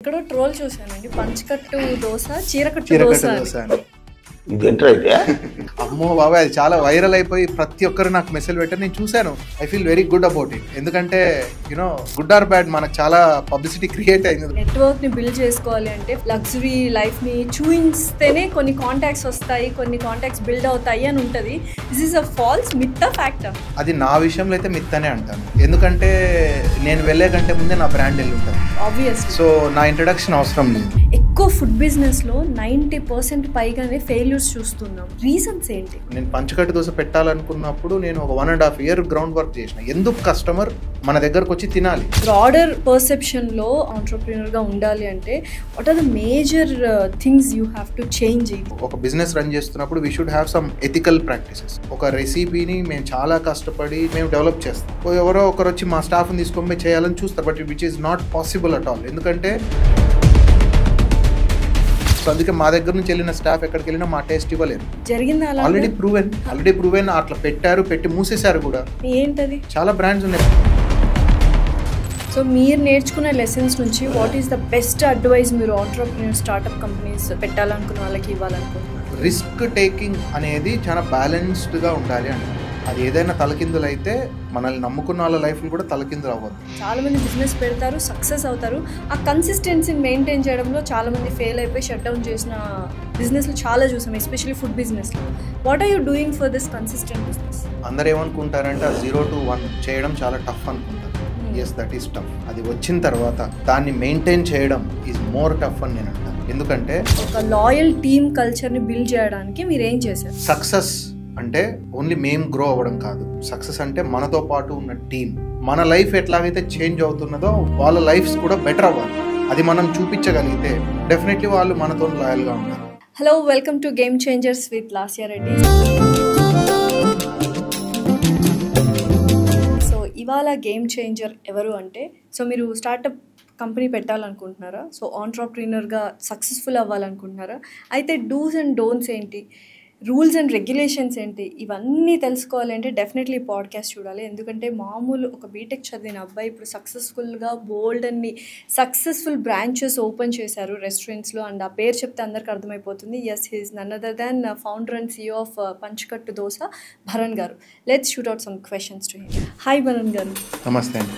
ఎక్కడో ట్రోల్ చూసానండి, పంచకట్టు దోశ చీరకట్టు దోశ అని. ఇదేంటైతే అమ్మో బాబాయ్, అది చాలా వైరల్ అయిపోయి ప్రతి ఒక్కరు నాకు మెసేజ్ పెట్టారు. నేను చూశాను. I feel very good about it. ఎందుకంటే యునో గుడ్ ఆర్ బ్యాడ్ మనకు చాలా పబ్లిసిటీ క్రియేట్ అయింది. నెట్వర్క్ ని బిల్డ్ చేసుకోవాలి అంటే లగ్జరీ లైఫ్ ని చూయిస్తేనే కొన్ని కాంటాక్ట్స్ వస్తాయి, కొన్ని కాంటాక్ట్స్ బిల్డ్ అవుతాయి అని ఉంటది. This is a false myth factor. అది నా విషయంలో అయితే మిత్ అనే అంటాను. ఎందుకంటే నేను వెళ్ళే కంటే ముందే నా బ్రాండ్ వెళ్ళి ఉంటుంది. ఆబ్వియస్లీ. సో నా ఇంట్రడక్షన్ అవసరం లేదు. ఎక్కువ ఫుడ్ బిజినెస్ లో 90% పైగానే ఫెయిల్యూర్స్ చూస్తున్నాం. రీజన్స్ ఏంటి? నేను పంచకట్టు దోశ పెట్టాలనుకున్నప్పుడు నేను ఒక 1.5 year గ్రౌండ్ వర్క్ చేసిన. ఎందుకు కస్టమర్ మన దగ్గరకు వచ్చి తినాలి. బ్రాడర్ పర్సెప్షన్ లో ఆంటర్‌ప్రెన్యూర్ గా ఉండాలి అంటే what are the major things you have to change? ఒక బిజినెస్ రన్ చేస్తున్నప్పుడు we should have some ethical practices. ఒక రెసిపీని మేము చాలా కష్టపడి మేము డెవలప్ చేస్తాం. ఎవరో ఒకరు వచ్చి మా స్టాఫ్ని తీసుకొని పోయి చేయాలని చూస్తారు. But which is not possible at all. ఎందుకంటే సో అందుకే మా దగ్గర నుంచి వెళ్ళిన స్టాఫ్ ఎక్కడికి వెళ్ళినా మా టేస్ట్ ఇవ్వలేదు. జరిగిందా? ఆల్రెడీ ప్రూవెన్ అట్లా పెట్టి మూసేశారు కూడా. ఏంటది? చాలా బ్రాండ్స్ ఉన్నాయి. సో మీరు నేర్చుకున్న లెసన్స్ నుంచి what is the best advice మీరు ఆంటర్‌ప్రెన్యూర్ స్టార్ట్అప్ కంపెనీస్ పెట్టాలనుకున్న వాళ్ళకి ఇవ్వాలనుకుంటున్నారు? రిస్క్ టేకింగ్ అనేది చాలా బ్యాలెన్స్డ్గా ఉండాలి అండి. అది ఏదైనా తలకిందులు అయితే మనల్ని నమ్ముకున్న వాళ్ళ లైఫ్లు కూడా తలకిందులు అవ్వదు. చాలా మంది బిజినెస్ పెడతారు, సక్సెస్ అవుతారు. ఆ కన్సిస్టెన్సీని మెయింటైన్ చేయడంలో చాలా మంది ఫెయిల్ అయిపోయి షట్ డౌన్ చేసిన బిజినెస్లు చాలా చూసాం, ఎస్పెషల్లీ ఫుడ్ బిజినెస్లో. What are you doing for this consistent business? అందరు ఏమనుకుంటారంటే 0 to 1 చేయడం చాలా టఫ్ అనుకుంటారు. Yes, that is tough. అది వచ్చిన తర్వాత దాన్ని మెయింటైన్ చేయడం ఈజ్ మోర్ టఫ్ అని నేను అంటాను. ఎందుకంటే ఒక లాయల్ టీమ్ కల్చర్ని బిల్డ్ చేయడానికి మీరు ఏం చేశారు? సక్సెస్ అంటే ఓన్లీ మేము గ్రో అవ్వడం కాదు. సక్సెస్ అంటే మనతో పాటు ఉన్న టీం, మన లైఫ్ ఎట్లాగైతే చేంజ్ అవుతున్నదో వాళ్ళ లైఫ్స్ కూడా బెటర్ అవ్వాలి. అది మనం చూపించగలిగితే డెఫినెట్లీ వాళ్ళు మనతో లాయల్గా ఉంటారు. Hello, welcome to game changers with Lasya Reddy. So ఇవాళ గేమ్ చేంజర్ ఎవరు అంటే, సో మీరు స్టార్టప్ కంపెనీ పెట్టాలనుకుంటున్నారా? సో ఆంటర్‌ప్రెన్యూర్గా సక్సెస్ఫుల్ అవ్వాలనుకుంటున్నారా? అయితే డూస్ అండ్ డోంట్స్ ఏంటి, రూల్స్ అండ్ రెగ్యులేషన్స్ ఏంటి, ఇవన్నీ తెలుసుకోవాలంటే డెఫినెట్లీ పాడ్కాస్ట్ చూడాలి. ఎందుకంటే మామూలు ఒక బీటెక్ చదివిన అబ్బాయి ఇప్పుడు సక్సెస్ఫుల్గా బోల్డ్ అన్ని సక్సెస్ఫుల్ బ్రాంచెస్ ఓపెన్ చేశారు రెస్టారెంట్స్లో. అండ్ ఆ పేరు చెప్తే అందరికి అర్థమైపోతుంది. Yes, he is none other than founder and CEO of Panchakattu Dosa, Bharan garu. Let's shoot out some questions to him. Hi Bharan garu. నమస్తే అండి.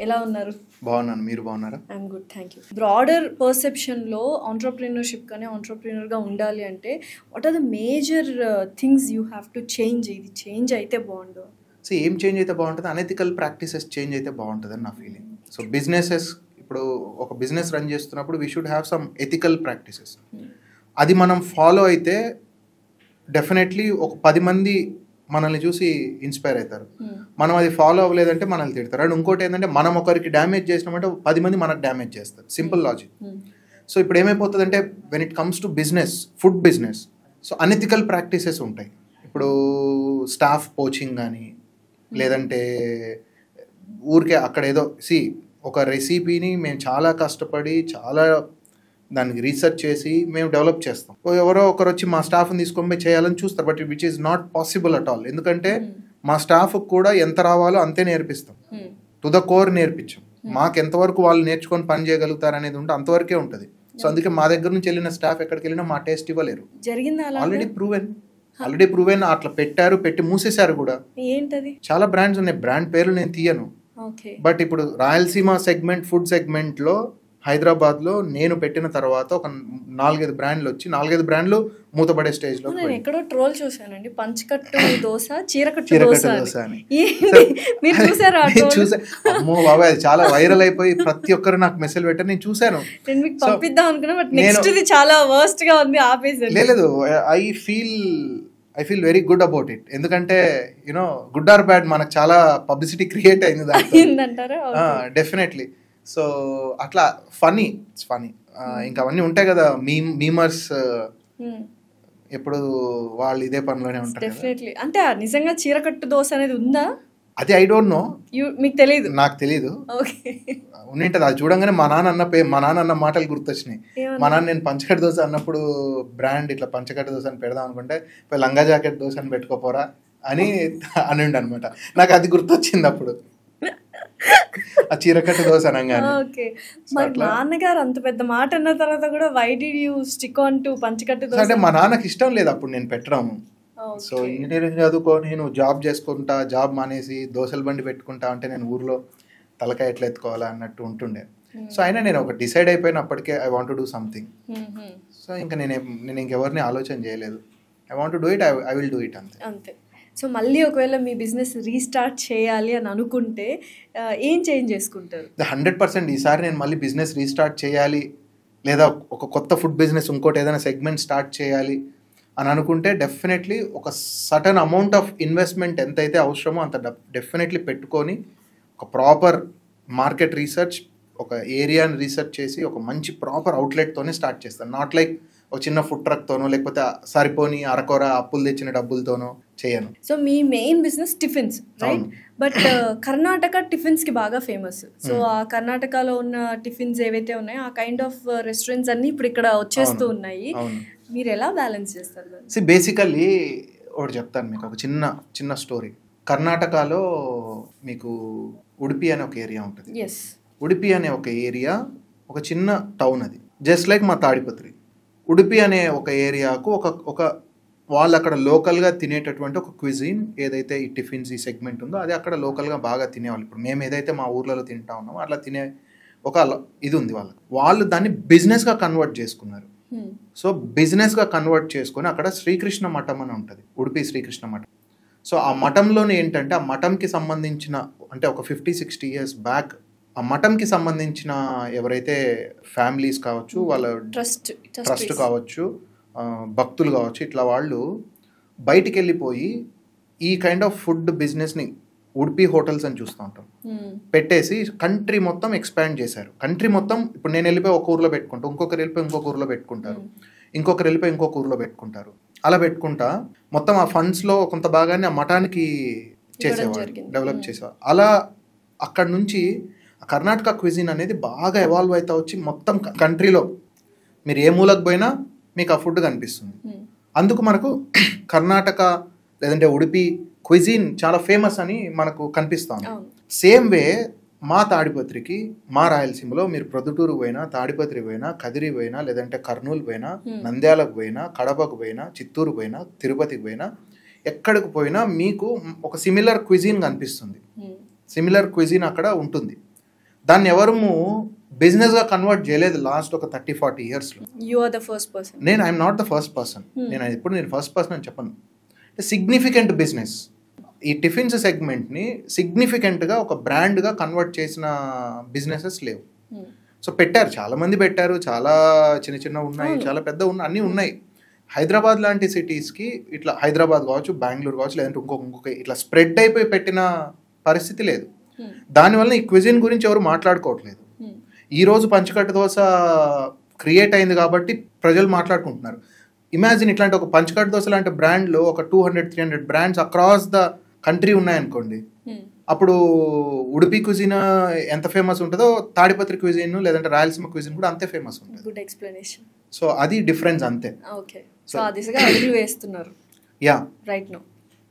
ఎలా ఉన్నారు? బాగున్నాను, మీరు బాగున్నారా? I'm good, thank you. Broader పర్సెప్షన్లో ఆంటర్‌ప్రెన్యూర్షిప్ కానీ ఆంటర్‌ప్రెన్యూర్గా ఉండాలి అంటే what are the major things you have to change? ఇది చేంజ్ అయితే బాగుండు. సో ఏం చేంజ్ అయితే బాగుంటుంది? అనెథికల్ ప్రాక్టీసెస్ చేంజ్ అయితే బాగుంటుంది అని నా ఫీలింగ్. సో బిజినెసెస్, ఇప్పుడు ఒక బిజినెస్ రన్ చేస్తున్నప్పుడు we should have some ethical practices. అది మనం ఫాలో అయితే డెఫినెట్లీ ఒక 10 మంది మనల్ని చూసి ఇన్స్పైర్ అవుతారు. మనం అది ఫాలో అవ్వలేదంటే మనల్ని తిడతారు. అండ్ ఇంకోటి ఏంటంటే మనం ఒకరికి డ్యామేజ్ చేసినామంటే 10 మంది మనకు డ్యామేజ్ చేస్తారు. Simple logic. సో ఇప్పుడు ఏమైపోతుందంటే when it comes to business, food business, so unethical practices ఉంటాయి. ఇప్పుడు స్టాఫ్ పోచింగ్ కానీ, లేదంటే ఊరికే అక్కడ ఏదో ఒక రెసిపీని మేము చాలా కష్టపడి చాలా దానికి రీసెర్చ్ చేసి మేము డెవలప్ చేస్తాం. ఎవరో ఒకరు వచ్చి మా స్టాఫ్ని తీసుకొని పోయి చేయాలని చూస్తారు. But which is not possible at all. ఎందుకంటే మా స్టాఫ్కి కూడా ఎంత రావాలో అంతే నేర్పిస్తాం. టు ద కోర్ నేర్పించాం. మాకు ఎంతవరకు వాళ్ళు నేర్చుకొని పని చేయగలుగుతారు అనేది ఉంటే అంతవరకే ఉంటుంది. సో అందుకే మా దగ్గర నుంచి వెళ్ళిన స్టాఫ్ ఎక్కడికి వెళ్ళినా మా టేస్ట్ ఇవ్వలేరు. జరిగిందా? ఆల్రెడీ ప్రూవెన్ అట్లా పెట్టి మూసేశారు కూడా. ఏంటది? చాలా బ్రాండ్స్ ఉన్నాయి. బ్రాండ్ పేర్లు నేను తీయను. బట్ ఇప్పుడు రాయలసీమ సెగ్మెంట్, ఫుడ్ సెగ్మెంట్లో హైదరాబాద్లో నేను పెట్టిన తర్వాత ఒక 4-5 బ్రాండ్లు వచ్చి 4-5 బ్రాండ్లు మూతపడే స్టేజ్లో. నేను ఎక్కడో ట్రోల్ చూసానండి, పంచకట్టు దోశ చీరకట్టు దోశ అని. మీరు చూసారా? చూసా. అమ్మో బాబాయ్, అది చాలా వైరల్ అయిపోయి ప్రతి ఒక్కరు నాకు మెసేజ్ పెట్టారు. నేను చూశాను. నేను మీకు పంపిద్దాం అనుకున్నా, బట్ నెక్స్ట్ ఇది చాలా వర్స్ట్ గా ఉంది, ఆపేసాను. లేదు, I feel very good about it. ఎందుకంటే యునో గుడ్ ఆర్ బ్యాడ్ మనకు చాలా పబ్లిసిటీ క్రియేట్ అయిందంటారా? డెఫినెట్లీ. సో అట్లా ఫనీ ఇంకా అవన్నీ ఉంటాయి కదా, మీమర్స్ ఎప్పుడు వాళ్ళు ఇదే పనిలోనే ఉంటారు. డెఫినెట్లీ. అంటే నిజంగా చీరకట్టు దోశ అనేది ఉందా? అది ఐ డోంట్ నో. మీకు తెలియదు? నాకు తెలీదు. ఉండింటది. అది చూడంగానే మా నాన్న అన్న మాటలు గుర్తొచ్చినాయి. మా నాన్న నేను పంచకట్టు దోశ అన్నప్పుడు బ్రాండ్ ఇట్లా పంచకట్టు దోశ అని పెడదాం అనుకుంటే లంగా జాకెట్ దోశ అని పెట్టుకోపోరా అని అనిండి అనమాట. నాకు అది గుర్తొచ్చింది అప్పుడు. ఆ చీరకట్టు దోశ అనగానే. ఓకే. మరి నాన్నగారు అంత పెద్ద మాట అన్న తర్వాత కూడా why did you stick on to Panchakattu Dosa? అంటే మా నాన్నకి ఇష్టం లేదు అప్పుడు నేను పెట్టడం. So okay. ఇంజనీరింగ్ చదువుకొని నువ్వు జాబ్ చేసుకుంటా, జాబ్ మానేసి దోశల బండి పెట్టుకుంటా అంటే నేను ఊర్లో తలకాయ ఎట్లా ఎత్తుకోవాలా అన్నట్టు ఉంటుండే. సో అయినా నేను ఒక డిసైడ్ అయిపోయినప్పటికే I want to do something. So ఇంకా నేను ఇంకెవరిని ఆలోచన చేయలేదు. I want to do it, I will do it అంతే. అంతే. సో మళ్ళీ ఒకవేళ మీ బిజినెస్ రీస్టార్ట్ చేయాలి అని అనుకుంటే ఏం చేంజ్ చేసుకుంటారు? 100% ఈసారి నేను మళ్ళీ బిజినెస్ రీస్టార్ట్ చేయాలి, లేదా ఒక కొత్త ఫుడ్ బిజినెస్ ఇంకోటి ఏదైనా సెగ్మెంట్ స్టార్ట్ చేయాలి అని అనుకుంటే డెఫినెట్లీ ఒక సర్టన్ అమౌంట్ ఆఫ్ ఇన్వెస్ట్మెంట్ ఎంతైతే అవసరమో అంత డెఫినెట్లీ పెట్టుకొని ఒక ప్రాపర్ మార్కెట్ రీసెర్చ్, ఒక ఏరియాని రీసెర్చ్ చేసి ఒక మంచి ప్రాపర్ అవుట్లెట్తోనే స్టార్ట్ చేస్తాను. నాట్ లైక్ ఒక చిన్న ఫుడ్ ట్రక్తోనో లేకపోతే సరిపోని అరకొర అప్పులు తెచ్చిన డబ్బులతోనో చేయను. సో మీ main business tiffins, right? But Karnataka టిఫిన్స్కి బాగా ఫేమస్. సో ఆ కర్ణాటకలో ఉన్న టిఫిన్స్ ఏవైతే ఉన్నాయో ఆ కైండ్ ఆఫ్ రెస్టారెంట్స్ అన్నీ ఇప్పుడు ఇక్కడ వచ్చేస్తూ ఉన్నాయి. మీరు ఎలా బ్యాలెన్స్ చేస్తారు? బేసికల్లీ ఒకటి చెప్తాను మీకు, ఒక చిన్న స్టోరీ. కర్ణాటకలో మీకు ఉడిపి అనే ఒక ఏరియా ఉంటుంది. ఉడిపి అనే ఒక ఏరియా ఒక చిన్న టౌన్, అది జస్ట్ లైక్ మా తాడిపత్రి. ఉడిపి అనే ఒక ఏరియాకు ఒక వాళ్ళు అక్కడ లోకల్గా తినేటటువంటి ఒక క్విజిన్ ఏదైతే ఈ టిఫిన్స్ ఈ సెగ్మెంట్ ఉందో అది అక్కడ లోకల్గా బాగా తినేవాళ్ళు. ఇప్పుడు మేము ఏదైతే మా ఊర్లలో తింటా ఉన్నామో అట్లా తినే ఒక ఇది ఉంది వాళ్ళు దాన్ని బిజినెస్గా కన్వర్ట్ చేసుకున్నారు. సో బిజినెస్గా కన్వర్ట్ చేసుకొని అక్కడ శ్రీకృష్ణ మఠం అని ఉంటుంది, ఉడిపి శ్రీకృష్ణ మఠం. సో ఆ మఠంలోనే ఏంటంటే ఆ మఠంకి సంబంధించిన అంటే ఒక 50-60 years బ్యాక్ ఆ మఠంకి సంబంధించిన ఎవరైతే ఫ్యామిలీస్ కావచ్చు, వాళ్ళ ట్రస్ట్ కావచ్చు, భక్తులు కావచ్చు, ఇట్లా వాళ్ళు బయటికి వెళ్ళిపోయి ఈ కైండ్ ఆఫ్ ఫుడ్ బిజినెస్ని ఉడిపి హోటల్స్ అని చూస్తూ ఉంటాం పెట్టేసి కంట్రీ మొత్తం ఎక్స్పాండ్ చేశారు. కంట్రీ మొత్తం ఇప్పుడు నేను వెళ్ళిపోయి ఒక ఊర్లో పెట్టుకుంటాను, ఇంకొకరు వెళ్ళిపోయి ఇంకొక ఊర్లో పెట్టుకుంటారు, ఇంకొకరు వెళ్ళిపోయి ఇంకొక ఊర్లో పెట్టుకుంటారు. అలా పెట్టుకుంటా మొత్తం ఆ ఫండ్స్లో కొంత భాగాన్ని ఆ మఠానికి చేసేవారు, డెవలప్ చేసేవారు. అలా అక్కడ నుంచి కర్ణాటక క్విజిన్ అనేది బాగా ఎవాల్వ్ అవుతా వచ్చి మొత్తం కంట్రీలో మీరు ఏ మూలకు పోయినా మీకు ఆ ఫుడ్ కనిపిస్తుంది. అందుకు మనకు కర్ణాటక లేదంటే ఉడిపి క్విజిన్ చాలా ఫేమస్ అని మనకు కనిపిస్తాం. సేమ్ వే మా తాడిపత్రికి, మా రాయలసీమలో మీరు ప్రొద్దుటూరు పోయినా, తాడిపత్రి పోయినా, కదిరి పోయినా, లేదంటే కర్నూలు పోయినా, నంద్యాలకు పోయినా, కడపకు పోయినా, చిత్తూరు పోయినా, తిరుపతికి పోయినా, ఎక్కడికి పోయినా మీకు ఒక సిమిలర్ క్విజిన్ కనిపిస్తుంది. సిమిలర్ క్విజిన్ అక్కడ ఉంటుంది. దాన్ని ఎవరు బిజినెస్గా కన్వర్ట్ చేయలేదు లాస్ట్ ఒక 30-40 years. నేను I'm not the first person. నేను ఫస్ట్ పర్సన్ అని చెప్పను. సిగ్నిఫికెంట్ బిజినెస్ ఈ టిఫిన్స్ సెగ్మెంట్ని సిగ్నిఫికెంట్గా ఒక బ్రాండ్గా కన్వర్ట్ చేసిన బిజినెసెస్ లేవు. సో పెట్టారు, చాలామంది పెట్టారు, చాలా చిన్న ఉన్నాయి, చాలా పెద్ద అన్నీ ఉన్నాయి. హైదరాబాద్ లాంటి సిటీస్కి ఇట్లా హైదరాబాద్ కావచ్చు, బెంగళూరు కావచ్చు, లేదంటే ఇంకొక ఇట్లా స్ప్రెడ్ అయిపోయి పెట్టిన పరిస్థితి లేదు. దానివల్ల ఈ క్విజిన్ గురించి ఎవరు మాట్లాడుకోవట్లేదు. ఈరోజు పంచకట్టు దోశ క్రియేట్ అయింది కాబట్టి ప్రజలు మాట్లాడుకుంటున్నారు. ఇమాజిన్ ఇట్లాంటి ఒక పంచకట్టు దోశ లాంటి బ్రాండ్లో ఒక 200-300 బ్రాండ్స్ అక్రాస్ ద కంట్రీ ఉన్నాయనుకోండి, అప్పుడు ఉడిపి క్విజిన్ ఎంత ఫేమస్ ఉంటుందో తాడిపత్రి క్విజిన్ లేదంటే రాయలసీమ క్విజిన్ కూడా అంతే ఫేమస్ ఉంటుంది. Good explanation. సో అది డిఫరెన్స్ అంతే. ఓకే. సో ఆ దిశగా అడుగులు వేస్తున్నారు. Yeah, right now.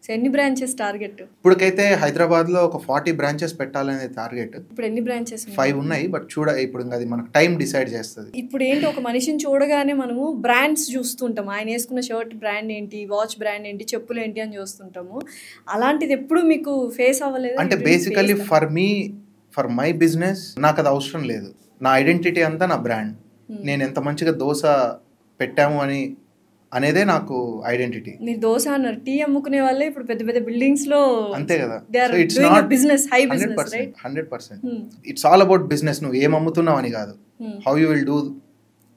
సో ఎన్ని బ్రాంచెస్ టార్గెట్? ఇప్పటికైతే హైదరాబాద్లో ఒక 40 branches పెట్టాలనే టార్గెట్. ఇప్పుడు ఎన్ని బ్రాంచెస్? 5 ఉన్నాయి. బట్ ఇప్పుడు అది మనకు టైం డిసైడ్ చేస్తుంది. ఇప్పుడు ఏంటి, ఒక మనిషిని చూడగానే మనము బ్రాండ్స్ చూస్తుంటాం. ఆయన వేసుకున్న షర్ట్ బ్రాండ్ ఏంటి, వాచ్ బ్రాండ్ ఏంటి, చెప్పులు ఏంటి అని చూస్తుంటాము. అలాంటిది ఎప్పుడు మీకు ఫేస్ అవ్వలేదు? అంటే బేసికల్లీ ఫర్ మై బిజినెస్ నాకు అది అవసరం లేదు. నా ఐడెంటిటీ అంతా నా బ్రాండ్. నేను ఎంత మంచిగా దోశ పెట్టాము అనేదే నాకు ఐడెంటిటీ. మీరు దోశ అన్నారు, టీ అమ్ముకునే వాళ్ళే ఇప్పుడు పెద్ద పెద్ద బిల్డింగ్స్ లో అంతే కదా. It's not business, high business, right? 100%. It's all about business. నువ్వు ఏం అమ్ముతున్నావు అని కాదు, హౌ యూ విల్ డూ,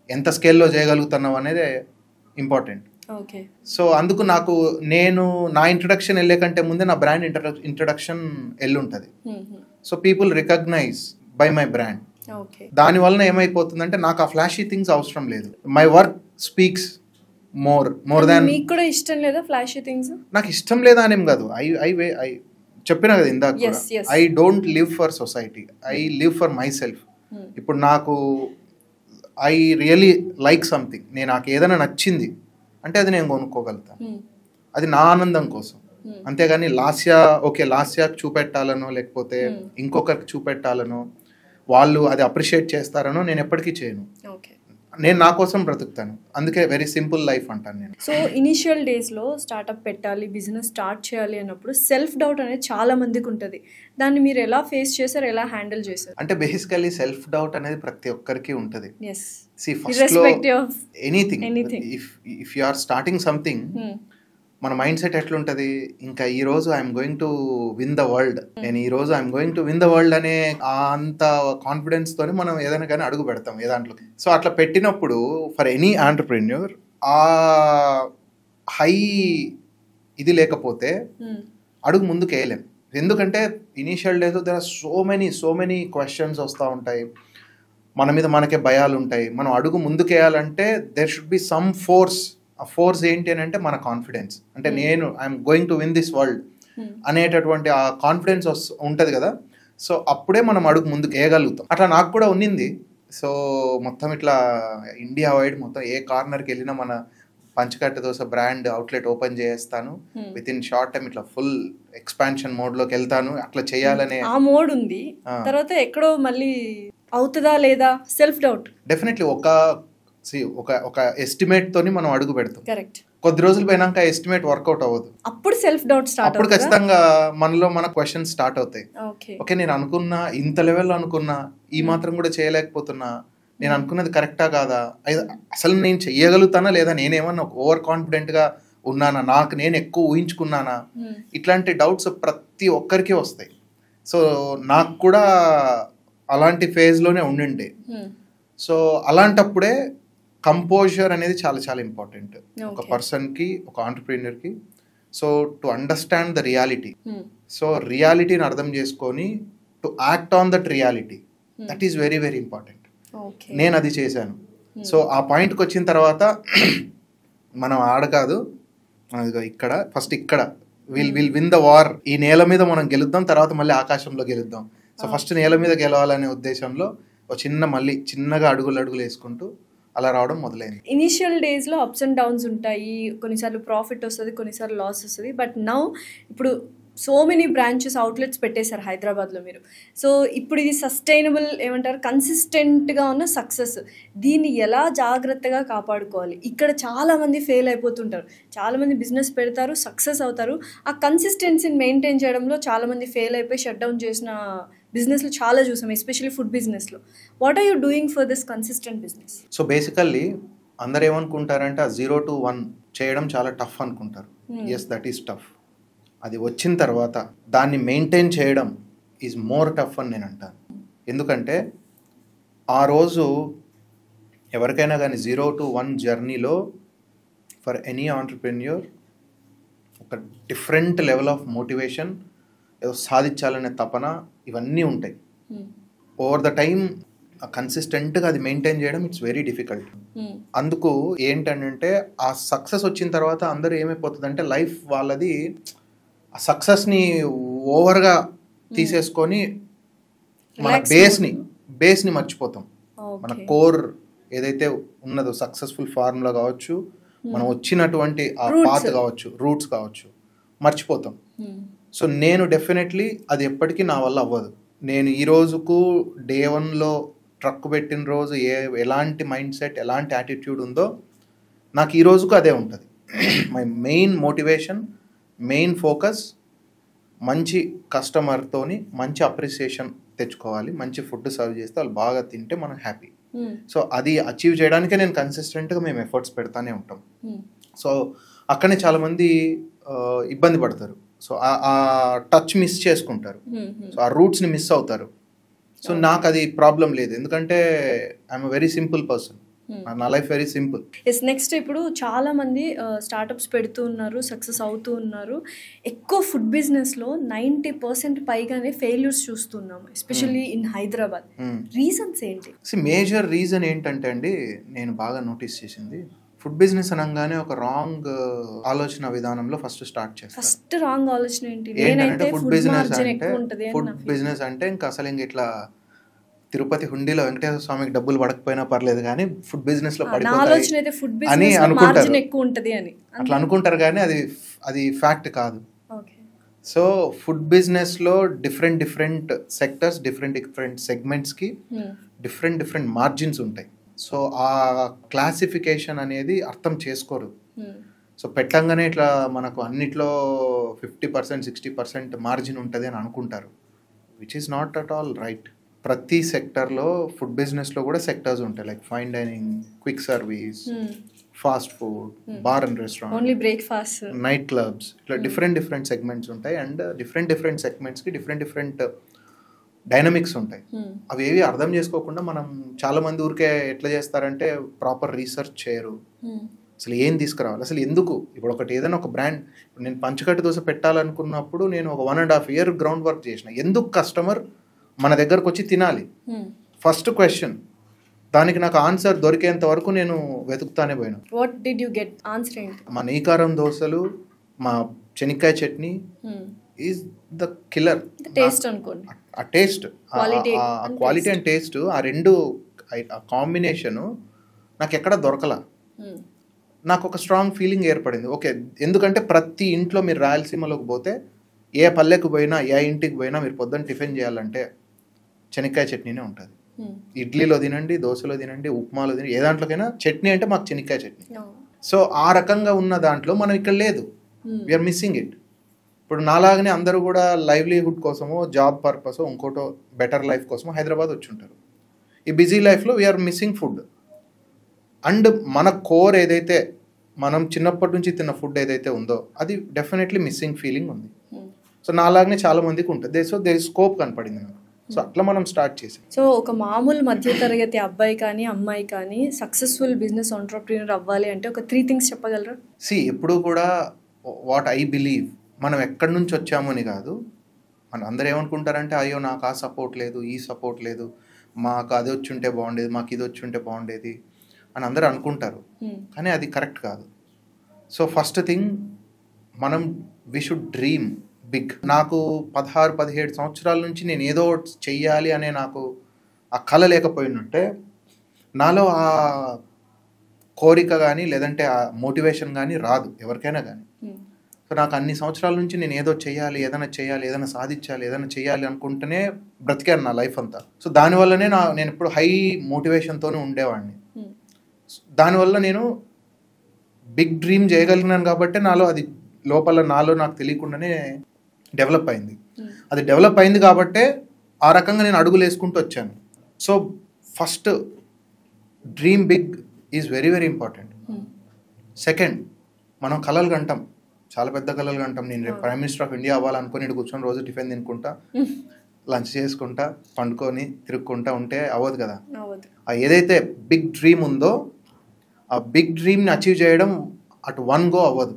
ఎంత స్కేల్లో చేయగలుగుతున్నావు అనేది ఇంపార్టెంట్. ఓకే. సో అందుకు నేను నా ఇంట్రడక్షన్ వెళ్ళే కంటే ముందే నా బ్రాండ్ ఇంట్రడక్షన్ ఉంటుంది. So people recognise by my brand. దాని వలన ఏమైపోతుందంటే నాకు ఆ ఫ్లాషీ థింగ్స్ అవసరం లేదు. My work speaks more than. మీకు కూడా ఇష్టం లేదా ఫ్లాషీ థింగ్స్? నాకు ఇష్టం లేదా అనేం కాదు. ఐ చెప్పినా కదా ఇందాక, I don't live for society, I live for my self. ఇప్పుడు నాకు ఐ రియలీ లైక్ సంథింగ్, నాకు ఏదైనా నచ్చింది అంటే అది నేను కొనుక్కోగలుగుతాను. అది నా ఆనందం కోసం. అంతేగాని లాస్యాకి చూపెట్టాలనో లేకపోతే ఇంకొకరికి చూపెట్టాలనో వాళ్ళు అది అప్రిషియేట్ చేస్తారనో నేను ఎప్పటికీ చేయను. ఓకే. నేను నా కోసం బ్రతుకుతాను. అందుకే వెరీ సింపుల్ లైఫ్ అంటాను నేను. సో ఇనిషియల్ డేస్లో స్టార్టప్ పెట్టాలి, బిజినెస్ స్టార్ట్ చేయాలి అన్నప్పుడు సెల్ఫ్ డౌట్ అనేది చాలా మందికి ఉంటుంది. దాన్ని మీరు ఎలా ఫేస్ చేశారు, ఎలా హ్యాండిల్ చేశారు? అంటే బేసికలీ సెల్ఫ్ డౌట్ అనేది ప్రతి ఒక్కరికి ఉంటుంది. ఎస్, See, ఫస్ట్ లో anything anything. If you are starting something, మన మైండ్ సెట్ ఎట్లుంటది, ఇంకా ఈ రోజు I'm going to win the world, నేను ఈ రోజు I'm going to win the world అనే అంత కాన్ఫిడెన్స్ తోని మనం ఏదైనా కానీ అడుగు పెడతాం ఏ దాంట్లో. సో అట్లా పెట్టినప్పుడు ఫర్ ఎనీ ఆంటర్ప్రెన్యూర్ ఆ హై ఇది లేకపోతే అడుగు ముందుకు వేయలేం. ఎందుకంటే initial days there are so many questions వస్తూ ఉంటాయి, మన మీద మనకే భయాలు ఉంటాయి. మనం అడుగు ముందుకేయాలంటే there should be some force. ఆ ఫోర్స్ ఏంటి అని అంటే మన కాన్ఫిడెన్స్. అంటే నేను I'm going to win this world అనేటటువంటి ఆ కాన్ఫిడెన్స్ ఉంటుంది కదా. సో అప్పుడే మనం అడుగు ముందుకు వేయగలుగుతాం. అట్లా నాకు కూడా ఉన్నింది. సో మొత్తం ఇట్లా ఇండియా వైడ్ మొత్తం ఏ కార్నర్కి వెళ్ళినా మన పంచకట్ట దోశ బ్రాండ్ అవుట్లెట్ ఓపెన్ చేస్తాను, విత్ ఇన్ షార్ట్ టైం ఇట్లా ఫుల్ ఎక్స్పాన్షన్ మోడ్లోకి వెళ్తాను. అట్లా చేయాలనే ఆ మోడ్ ఉంది. తర్వాత ఎక్కడో మళ్ళీ అవుతుందా లేదా సెల్ఫ్ డౌట్. డెఫినెట్లీ ఒక ఎస్టిమేట్ తోని మనం అడుగు పెడతాం. కరెక్ట్. కొద్ది రోజులు పోయినాక ఎస్టిమేట్ వర్కౌట్ అవ్వదు, అప్పుడు సెల్ఫ్ డౌట్ స్టార్ట్. అప్పుడు ఖచ్చితంగా మనలో మన క్వశ్చన్స్ స్టార్ట్ అవుతాయి. ఓకే, నేను అనుకున్నా ఇంత లెవెల్లో అనుకున్నా, ఈ మాత్రం కూడా చేయలేకపోతున్నా, నేను అనుకున్నది కరెక్టా కాదా, అసలు నేను చెయ్యగలుగుతానా లేదా, నేనేమన్నా ఓవర్ కాన్ఫిడెంట్గా ఉన్నానా, నాకు నేను ఎక్కువ ఊహించుకున్నానా, ఇట్లాంటి డౌట్స్ ప్రతి ఒక్కరికి వస్తాయి. సో నాకు కూడా అలాంటి ఫేజ్లోనే ఉండిండే. సో అలాంటప్పుడే కంపోజర్ అనేది చాలా చాలా ఇంపార్టెంట్ ఒక పర్సన్కి, ఒక ఆంటర్ప్రీనర్కి. So to understand the reality, so రియాలిటీని అర్థం చేసుకొని to act on that reality, that is very very important. నేను అది చేశాను. సో ఆ పాయింట్కి వచ్చిన తర్వాత మనం ఆడ కాదు, ఇక్కడ ఫస్ట్ ఇక్కడ విల్ విన్ ద వార్. ఈ నేల మీద మనం గెలుద్దాం, తర్వాత మళ్ళీ ఆకాశంలో గెలుద్దాం. సో ఫస్ట్ నేల మీద గెలవాలనే ఉద్దేశంలో మళ్ళీ చిన్నగా అడుగులు వేసుకుంటూ అలా రావడం మొదలైంది. ఇనిషియల్ డేస్లో అప్స్ అండ్ డౌన్స్ ఉంటాయి, కొన్నిసార్లు ప్రాఫిట్ వస్తుంది, కొన్నిసార్లు లాస్ వస్తుంది. బట్ నౌ ఇప్పుడు సో మెనీ బ్రాంచెస్, అవుట్లెట్స్ పెట్టేశారు హైదరాబాద్లో మీరు. సో ఇప్పుడు ఇది సస్టైనబుల్ ఏమంటారు, కన్సిస్టెంట్గా ఉన్న సక్సెస్, దీన్ని ఎలా జాగ్రత్తగా కాపాడుకోవాలి? ఇక్కడ చాలామంది ఫెయిల్ అయిపోతుంటారు, చాలామంది బిజినెస్ పెడతారు, సక్సెస్ అవుతారు, ఆ కన్సిస్టెన్సీని మెయింటైన్ చేయడంలో చాలామంది ఫెయిల్ అయిపోయి షట్ డౌన్ చేసిన బిజినెస్లో చాలా చూసాం, ఎస్పెషల్లీ ఫుడ్ బిజినెస్లో. What are you doing for this consistent business? So basically అందరు ఏమనుకుంటారంటే ఆ 0 to 1 చేయడం చాలా టఫ్ అనుకుంటారు. Yes, that is tough. అది వచ్చిన తర్వాత దాన్ని మెయింటైన్ చేయడం ఈజ్ మోర్ టఫ్ అని నేను అంటాను. ఎందుకంటే ఆ రోజు ఎవరికైనా కానీ 0 to 1 జర్నీలో ఫర్ ఎనీ ఆంటర్ప్రెన్యూర్ ఒక డిఫరెంట్ లెవెల్ ఆఫ్ మోటివేషన్, ఏదో సాధించాలనే తపన, ఇవన్నీ ఉంటాయి. ఓవర్ ద టైమ్ కన్సిస్టెంట్గా అది మెయింటైన్ చేయడం ఇట్స్ వెరీ డిఫికల్ట్. అందుకు ఏంటంటే ఆ సక్సెస్ వచ్చిన తర్వాత అందరూ ఏమైపోతుందంటే లైఫ్ వాళ్ళది ఆ సక్సెస్ని ఓవర్గా తీసేసుకొని మన బేస్ని మర్చిపోతాం. మన కోర్ ఏదైతే ఉన్నదో సక్సెస్ఫుల్ ఫార్ములా కావచ్చు, మనం వచ్చినటువంటి ఆ పాత్ కావచ్చు, రూట్స్ కావచ్చు, మర్చిపోతాం. సో నేను డెఫినెట్లీ అది ఎప్పటికీ నా వల్ల అవ్వదు. నేను ఈ రోజుకు డే 1లో ట్రక్ పెట్టిన రోజు ఎలాంటి మైండ్ సెట్, ఎలాంటి యాటిట్యూడ్ ఉందో నాకు ఈ రోజుకు అదే ఉంటుంది. My main motivation, main focus మంచి కస్టమర్తోని మంచి అప్రిసియేషన్ తెచ్చుకోవాలి, మంచి ఫుడ్ సర్వ్ చేస్తే వాళ్ళు బాగా తింటే మనం హ్యాపీ. సో అది అచీవ్ చేయడానికే నేను కన్సిస్టెంట్గా మేము ఎఫర్ట్స్ పెడతానే ఉంటాం. సో అక్కడనే చాలామంది ఇబ్బంది పడతారు. సో ఆ టచ్ మిస్ చేసుకుంటారు, సో ఆ రూట్స్ని మిస్ అవుతారు. సో నాకు అది ప్రాబ్లం లేదు, ఎందుకంటే ఐఎమ్ వెరీ సింపుల్ పర్సన్, నా లైఫ్ వెరీ సింపుల్. నెక్స్ట్ ఇప్పుడు చాలా మంది స్టార్టప్స్ పెడుతూ ఉన్నారు, సక్సెస్ అవుతూ ఉన్నారు. ఎక్కువ ఫుడ్ బిజినెస్లో 90% పైగానే ఫెయిల్యూర్స్ చూస్తున్నాము, ఎస్పెషల్లీ ఇన్ హైదరాబాద్. రీజన్స్ ఏంటి? మేజర్ రీజన్ ఏంటంటే అండి, నేను బాగా నోటీస్ చేసింది, ఫుడ్ బిజినెస్ అనగానే ఒక రాంగ్ ఆలోచన విధానంలో ఫస్ట్ స్టార్ట్ చేస్తారు. ఫస్ట్ రాంగ్ ఆలోచన ఏంటంటే ఫుడ్ బిజినెస్ అంటే ఇంకా అసలు ఇంక ఇట్లా తిరుపతి హుండీలో వెంకటేశ్వర స్వామికి డబ్బులు పడకపోయినా పర్లేదు కానీ ఫుడ్ బిజినెస్ లో పడిపోతాయి అని అనుకుంటారు. అట్లా అనుకుంటారు కానీ అది ఫ్యాక్ట్ కాదు. సో ఫుడ్ బిజినెస్లో డిఫరెంట్ సెక్టర్స్, డిఫరెంట్ సెగ్మెంట్స్కి డిఫరెంట్ మార్జిన్స్ ఉంటాయి. సో ఆ క్లాసిఫికేషన్ అనేది అర్థం చేసుకోరు. సో పెట్టంగానే ఇట్లా మనకు అన్నిట్లో 50%, 60% మార్జిన్ ఉంటుంది అని అనుకుంటారు, which is not at all right. ప్రతి సెక్టర్లో ఫుడ్ బిజినెస్లో కూడా సెక్టర్స్ ఉంటాయి, like fine dining, quick service, fast food, bar and restaurant, only breakfast, night clubs, ఇట్లా డిఫరెంట్ సెగ్మెంట్స్ ఉంటాయి. అండ్ డిఫరెంట్ సెగ్మెంట్స్కి డిఫరెంట్ డైనమిక్స్ ఉంటాయి. అవి ఏవి అర్థం చేసుకోకుండా మనం చాలా మంది ఊరికే ఎట్లా చేస్తారంటే ప్రాపర్ రీసెర్చ్ చేయరు. అసలు ఏం తీసుకురావాలి, అసలు ఎందుకు. ఇప్పుడు ఒకటి ఏదైనా ఒక బ్రాండ్, ఇప్పుడు నేను పంచకట్టు దోశ పెట్టాలనుకున్నప్పుడు నేను ఒక 1.5 year గ్రౌండ్ వర్క్ చేసిన. ఎందుకు కస్టమర్ మన దగ్గరకు వచ్చి తినాలి, ఫస్ట్ క్వశ్చన్. దానికి నాకు ఆన్సర్ దొరికేంత వరకు నేను వెతుకుతానే పోయాను. What did you get answer ఏంటి? మా నెయ్యికారం దోశలు, మా చెనిక్కాయ chutney is the killer. Taste అనుకోండి, ఆ టేస్ట్, క్వాలిటీ అండ్ టేస్ట్, ఆ రెండు కాంబినేషను నాకు ఎక్కడ దొరకలా. నాకు ఒక స్ట్రాంగ్ ఫీలింగ్ ఏర్పడింది. ఓకే, ఎందుకంటే ప్రతి ఇంట్లో మీరు రాయలసీమలోకి పోతే ఏ పల్లెకు పోయినా, ఏ ఇంటికి పోయినా మీరు పొద్దున్న టిఫిన్ చేయాలంటే చెనిక్కాయ చట్నీనే ఉంటుంది. ఇడ్లీలో తినండి, దోశలో తినండి, ఉప్మాలో తినండి, ఏ దాంట్లోకైనా చట్నీ అంటే మాకు చెనిక్కాయ చట్నీ. సో ఆ రకంగా ఉన్న దాంట్లో మనం ఇక్కడ లేదు, వీఆర్ మిస్సింగ్ ఇట్. ఇప్పుడు నాలాగనే అందరూ కూడా లైవ్లీహుడ్ కోసమో, జాబ్ పర్పసో, ఇంకోటో బెటర్ లైఫ్ కోసమో హైదరాబాద్ వచ్చి ఉంటారు. ఈ బిజీ లైఫ్లో వీఆర్ మిస్సింగ్ ఫుడ్. అండ్ మన కోర్ ఏదైతే మనం చిన్నప్పటి నుంచి తిన్న ఫుడ్ ఏదైతే ఉందో అది డెఫినెట్లీ మిస్సింగ్ ఫీలింగ్ ఉంది. సో నాలాగనే చాలా మందికి ఉంటుంది. సో దేర్ స్కోప్ కనపడింది నాకు. సో అట్లా మనం స్టార్ట్ చేసాం. సో ఒక మామూలు మధ్యతరగతి అబ్బాయి కానీ అమ్మాయి కానీ సక్సెస్ఫుల్ బిజినెస్ ఎంటర్‌ప్రెన్యూర్ అవ్వాలి అంటే ఒక 3 things చెప్పగలరా? ఎప్పుడు కూడా వాట్ ఐ బిలీవ్, మనం ఎక్కడి నుంచి వచ్చామని కాదు. మన అందరూ ఏమనుకుంటారంటే అయ్యో నాకు ఆ సపోర్ట్ లేదు, ఈ సపోర్ట్ లేదు, మాకు అది వచ్చి ఉంటే బాగుండేది, మాకు ఇది వచ్చి ఉంటే బాగుండేది అని అందరూ అనుకుంటారు. కానీ అది కరెక్ట్ కాదు. సో ఫస్ట్ థింగ్, మనం వి షుడ్ డ్రీమ్ బిగ్. నాకు 16-17 సంవత్సరాల నుంచి నేను ఏదో చెయ్యాలి అనే నాకు ఆ కళ లేకపోయినట్టే నాలో ఆ కోరిక కానీ లేదంటే ఆ మోటివేషన్ కానీ రాదు ఎవరికైనా కానీ. సో నాకు అన్ని సంవత్సరాల నుంచి నేను ఏదో చెయ్యాలి, ఏదైనా సాధించాలి, ఏదైనా చెయ్యాలి అనుకుంటేనే బ్రతికాను నా లైఫ్ అంతా. సో దానివల్లనే నేను ఇప్పుడు హై మోటివేషన్తోనే ఉండేవాడిని. దానివల్ల నేను బిగ్ డ్రీమ్ చేయగలిగినాను కాబట్టి నాలో అది నాలో నాకు తెలియకుండానే డెవలప్ అయింది. అది డెవలప్ అయింది కాబట్టే ఆ రకంగా నేను అడుగులు వేసుకుంటూ వచ్చాను. So first dream big is very very important. Second, మనం కలలు కంటాం, చాలా పెద్ద కలలు కంటాం. నేను రేపు ప్రైమ్ మినిస్టర్ ఆఫ్ ఇండియా అవ్వాలనుకుని ఇటు కూర్చొని రోజు టిఫిన్ తినుకుంటా, లంచ్ చేసుకుంటా, పండుకొని తిరుక్కుంటా ఉంటే అవ్వదు కదా. ఏదైతే బిగ్ డ్రీమ్ ఉందో ఆ బిగ్ డ్రీమ్ని అచీవ్ చేయడం అట్ వన్ గో అవ్వదు.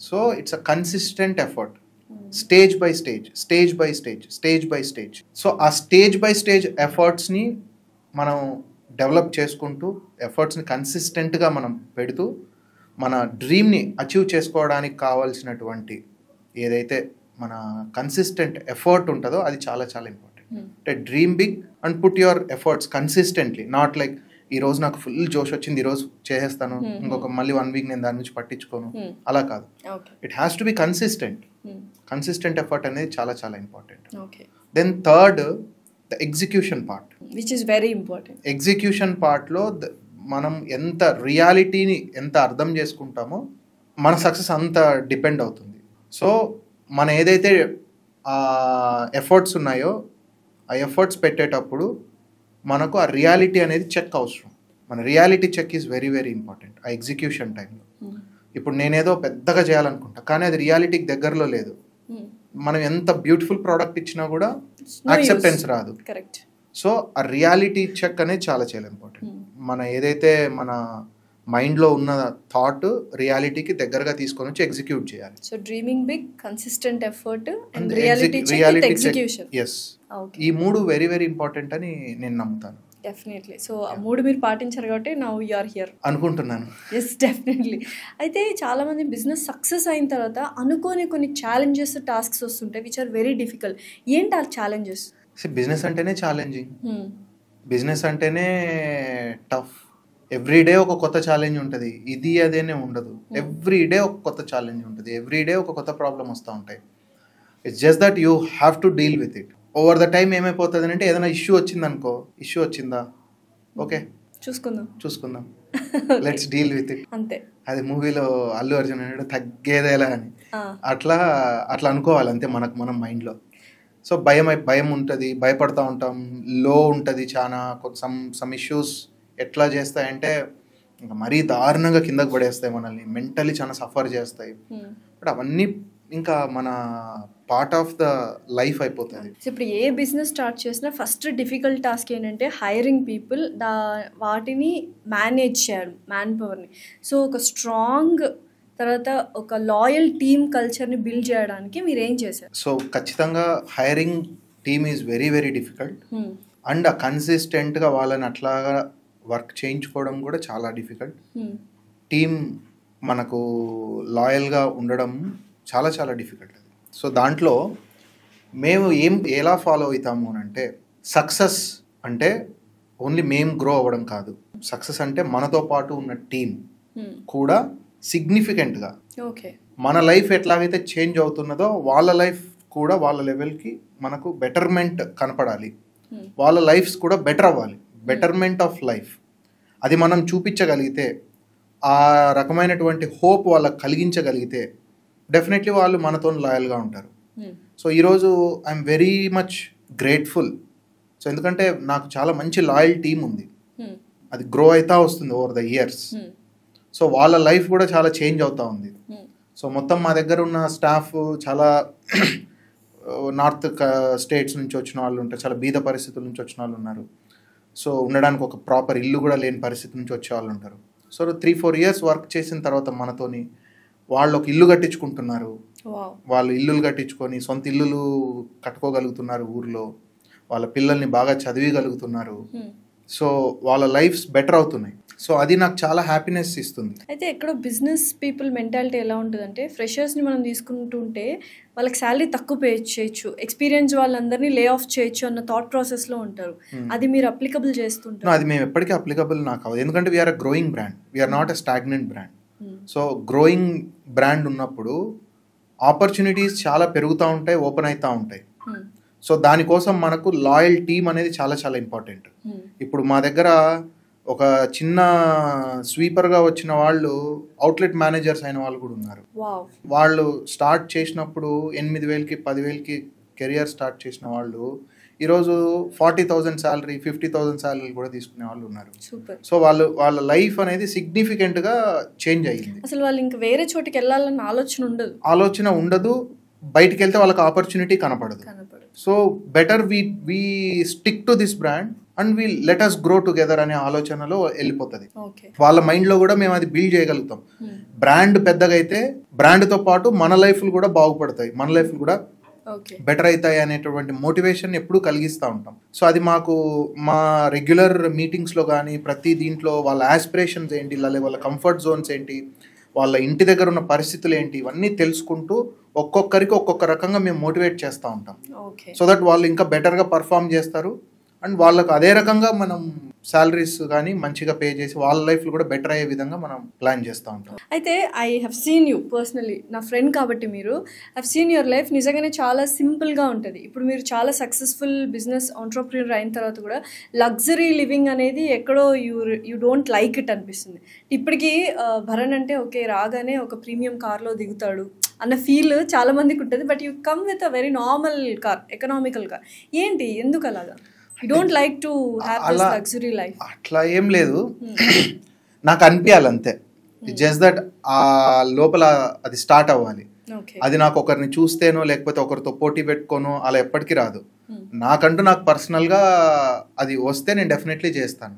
So it's a consistent effort, stage by stage. So ఆ స్టేజ్ బై స్టేజ్ ఎఫర్ట్స్ని మనం డెవలప్ చేసుకుంటూ, ఎఫర్ట్స్ని కన్సిస్టెంట్గా మనం పెడుతూ మన డ్రీమ్ని అచీవ్ చేసుకోవడానికి కావాల్సినటువంటి ఏదైతే మన కన్సిస్టెంట్ ఎఫర్ట్ ఉంటుందో అది చాలా చాలా ఇంపార్టెంట్. అంటే dream big and put your efforts consistently. Not like ఈ రోజు నాకు ఫుల్ జోష్ వచ్చింది, ఈ రోజు చేసేస్తాను, ఇంకొక మళ్ళీ 1 week నేను దాని నుంచి పట్టించుకోను, అలా కాదు. It has to be consistent effort అనేది చాలా చాలా important. Then third, the execution part, which is very important. Execution పార్ట్లో మనం ఎంత రియాలిటీని ఎంత అర్థం చేసుకుంటామో మన సక్సెస్ అంత డిపెండ్ అవుతుంది. సో మన ఏదైతే ఎఫర్ట్స్ ఉన్నాయో ఆ ఎఫర్ట్స్ పెట్టేటప్పుడు మనకు ఆ రియాలిటీ అనేది చెక్ అవసరం. మన reality check is very very important ఆ ఎగ్జిక్యూషన్ టైంలో. ఇప్పుడు నేనేదో పెద్దగా చేయాలనుకుంటా కానీ అది రియాలిటీకి దగ్గరలో లేదు, మనం ఎంత బ్యూటిఫుల్ ప్రోడక్ట్ ఇచ్చినా కూడా యాక్సెప్టెన్స్ రాదు. కరెక్ట్. సో ఆ రియాలిటీ చెక్ అనేది చాలా చాలా ఇంపార్టెంట్. మన ఏదైతే మన మైండ్లో ఉన్న థాట్ రియాలిటీకి దగ్గరగా తీసుకొని వచ్చి ఎగ్జిక్యూట్ చేయాలి. So dreaming big, consistent effort and reality check with execution. yes, ఈ మూడు వెరీ వెరీ ఇంపార్టెంట్ అని నేను నమ్ముతాను. డెఫినెట్లీ. సో ఆ మూడు మీరు పాటించారు కాబట్టి నౌ యు ఆర్ హియర్ అనుకుంటున్నాను. Yes, definitely. అయితే చాలామంది బిజినెస్ సక్సెస్ అయిన తర్వాత అనుకోని కొన్ని ఛాలెంజెస్, టాస్క్స్ వస్తుంటాయి విచ్ ఆర్ వెరీ డిఫికల్ట్. ఏంటి ఆ ఛాలెంజెస్? బిజినెస్ అంటేనే ఛాలెంజింగ్, బిజినెస్ అంటేనే టఫ్. ఎవ్రీడే ఒక కొత్త ఛాలెంజ్ ఉంటుంది, ఇది అదేనే ఉండదు. ఎవ్రీడే ఒక కొత్త ఛాలెంజ్ ఉంటుంది, ఎవ్రీడే ఒక కొత్త ప్రాబ్లం వస్తూ ఉంటాయి. It's just that you have to deal with it. Over the time ఏమైపోతుంది అంటే ఏదైనా ఇష్యూ వచ్చిందనుకో, ఇష్యూ వచ్చిందా, ఓకే చూసుకుందాం, లెట్స్ డీల్ విత్ ఇట్ అంతే. అది మూవీలో అల్లు అర్జున్ అనేది తగ్గేదేలా అని అట్లా అనుకోవాలి అంతే మనం మైండ్లో. సో భయం ఉంటుంది, భయపడతా ఉంటాం, లో ఉంటుంది చాలా. సమ్ ఇష్యూస్ ఎట్లా చేస్తాయంటే ఇంకా మరీ దారుణంగా కిందకు పడేస్తాయి, మనల్ని మెంటలీ చాలా సఫర్ చేస్తాయి. బట్ అవన్నీ ఇంకా మన పార్ట్ ఆఫ్ ద లైఫ్ అయిపోతుంది. ఇప్పుడు ఏ బిజినెస్ స్టార్ట్ చేసినా ఫస్ట్ డిఫికల్ట్ టాస్క్ ఏంటంటే హైరింగ్ పీపుల్, వాటిని మేనేజ్ చేయడం, మ్యాన్ పవర్ని. సో ఒక స్ట్రాంగ్ తర్వాత ఒక లాయల్ టీమ్ కల్చర్ని బిల్డ్ చేయడానికి మీరు ఏం చేశారు? సో ఖచ్చితంగా hiring team is very very difficult. And కన్సిస్టెంట్గా వాళ్ళని అట్లాగా వర్క్ చేయించుకోవడం కూడా చాలా డిఫికల్ట్. టీమ్ మనకు లాయల్గా ఉండడం చాలా చాలా డిఫికల్ట్. సో దాంట్లో మేము ఎలా ఫాలో అవుతాము అని అంటే, సక్సెస్ అంటే ఓన్లీ మేము గ్రో అవ్వడం కాదు. సక్సెస్ అంటే మనతో పాటు ఉన్న టీం కూడా సిగ్నిఫికెంట్గా మన లైఫ్ ఎట్లాగైతే చేంజ్ అవుతున్నదో వాళ్ళ లైఫ్ కూడా వాళ్ళ లెవెల్కి మనకు బెటర్మెంట్ కనపడాలి, వాళ్ళ లైఫ్స్ కూడా బెటర్ అవ్వాలి, బెటర్మెంట్ ఆఫ్ లైఫ్. అది మనం చూపించగలిగితే, ఆ రకమైనటువంటి హోప్ వాళ్ళకి కలిగించగలిగితే డెఫినెట్లీ వాళ్ళు మనతో లాయల్గా ఉంటారు. సో ఈరోజు I'm very much grateful. So ఎందుకంటే నాకు చాలా మంచి లాయల్ టీమ్ ఉంది, అది గ్రో అవుతా వస్తుంది ఓవర్ ద ఇయర్స్. సో వాళ్ళ లైఫ్ కూడా చాలా చేంజ్ అవుతూ ఉంది. సో మొత్తం మా దగ్గర ఉన్న స్టాఫ్ చాలా నార్త్ స్టేట్స్ నుంచి వచ్చిన వాళ్ళు ఉంటారు, చాలా బీద పరిస్థితుల నుంచి వచ్చిన వాళ్ళు ఉన్నారు. సో ఉండడానికి ఒక ప్రాపర్ ఇల్లు కూడా లేని పరిస్థితి నుంచి వచ్చే వాళ్ళు ఉంటారు. సో 3-4 years వర్క్ చేసిన తర్వాత మనతోని వాళ్ళు ఒక ఇల్లు కట్టించుకుంటున్నారు, వాళ్ళు ఇల్లులు కట్టించుకొని సొంత ఇల్లులు కట్టుకోగలుగుతున్నారు ఊర్లో, వాళ్ళ పిల్లల్ని బాగా చదివిగలుగుతున్నారు. సో వాళ్ళ లైఫ్స్ బెటర్ అవుతున్నాయి. సో అది నాకు చాలా హ్యాపీనెస్ ఇస్తుంది. అయితే ఎక్కడో బిజినెస్ పీపుల్ మెంటాలిటీ ఎలా ఉంటుందంటే, ఫ్రెషర్స్ని మనం తీసుకుంటుంటే వాళ్ళకి శాలరీ తక్కువ పే చేయొచ్చు, ఎక్స్పీరియన్స్ వాళ్ళందరినీ లే ఆఫ్ చేయొచ్చు అన్న థాట్ ప్రాసెస్లో ఉంటారు. అది మీరు అప్లికబుల్ చేస్తుంటారు? అది మేము ఎప్పటికీ అప్లికబుల్ నాకు అవ్వదు, ఎందుకంటే we are a growing brand, we are not a stagnant brand. So growing brand ఉన్నప్పుడు ఆపర్చునిటీస్ చాలా పెరుగుతూ ఉంటాయి, ఓపెన్ అవుతూ ఉంటాయి. సో దానికోసం మనకు లాయల్ టీమ్ అనేది చాలా చాలా ఇంపార్టెంట్. ఇప్పుడు మా దగ్గర ఒక చిన్న స్వీపర్గా వచ్చిన వాళ్ళు అవుట్లెట్ మేనేజర్స్ అయిన వాళ్ళు కూడా ఉన్నారు. వాళ్ళు స్టార్ట్ చేసినప్పుడు 8,000కి 10,000కి కెరియర్ స్టార్ట్ చేసిన వాళ్ళు ఈరోజు 40,000 శాలరీ, 50,000 శాలరీ కూడా తీసుకునే వాళ్ళు ఉన్నారు. సో వాళ్ళ లైఫ్ అనేది సిగ్నిఫికెంట్గా చేంజ్ అయ్యింది. అసలు వాళ్ళు ఇంకా వేరే చోటికి వెళ్ళాలన్న ఆలోచన ఉండదు, బయటికి వెళ్తే వాళ్ళకి ఆపర్చునిటీ కనపడదు. So better we stick to this brand and we let us grow together అనే ఆలోచనలో వెళ్ళిపోతుంది. వాళ్ళ మైండ్లో కూడా మేము అది బిల్డ్ చేయగలుగుతాం. బ్రాండ్ పెద్దగా అయితే బ్రాండ్తో పాటు మన లైఫ్లు కూడా బాగుపడతాయి, మన లైఫ్లు కూడా బెటర్ అవుతాయి అనేటువంటి మోటివేషన్ ఎప్పుడూ కలిగిస్తూ ఉంటాం. సో అది మాకు మా రెగ్యులర్ మీటింగ్స్లో కానీ ప్రతి దీంట్లో వాళ్ళ ఆస్పిరేషన్స్ ఏంటి, వాళ్ళ కంఫర్ట్ జోన్స్ ఏంటి, వాళ్ళ ఇంటి దగ్గర ఉన్న పరిస్థితులు ఏంటి, ఇవన్నీ తెలుసుకుంటూ ఒక్కొక్కరికి ఒక్కొక్క రకంగా మేము మోటివేట్ చేస్తూ ఉంటాం. సో దట్ వాళ్ళు ఇంకా బెటర్గా పర్ఫామ్ చేస్తారు అండ్ వాళ్ళకు అదే రకంగా మనం శాలరీస్ కానీ మంచిగా పే చేసి వాళ్ళ లైఫ్లో కూడా బెటర్ అయ్యే విధంగా మనం ప్లాన్ చేస్తూ ఉంటాం. అయితే I have seen you personally, నా ఫ్రెండ్ కాబట్టి మీరు, హ్యావ్ సీన్ యువర్ లైఫ్ నిజంగానే చాలా సింపుల్గా ఉంటుంది. ఇప్పుడు మీరు చాలా సక్సెస్ఫుల్ బిజినెస్ ఆంట్రప్రెన్యూర్ అయిన తర్వాత కూడా లగ్జరీ లివింగ్ అనేది ఎక్కడో యూ డోంట్ లైక్ ఇట్ అనిపిస్తుంది. ఇప్పటికీ భరణ్ అంటే ఓకే రాగానే ఒక ప్రీమియం కార్లో దిగుతాడు అన్న ఫీల్ చాలా మందికి ఉంటుంది. But you come with a very normal car, economical car. ఏంటి, ఎందుకు అలాగా? You don't like to have this luxury life? అట్లా ఏం లేదు, నాకు అనిపించాలి అంతే. జస్ట్ దట్ ఆ లోపల అది స్టార్ట్ అవ్వాలి. అది నాకు ఒకరిని చూస్తేనో లేకపోతే ఒకరితో పోటీ పెట్టుకోనో అలా ఎప్పటికీ రాదు. నాకంటూ నాకు పర్సనల్గా అది వస్తే నేను డెఫినెట్లీ చేస్తాను,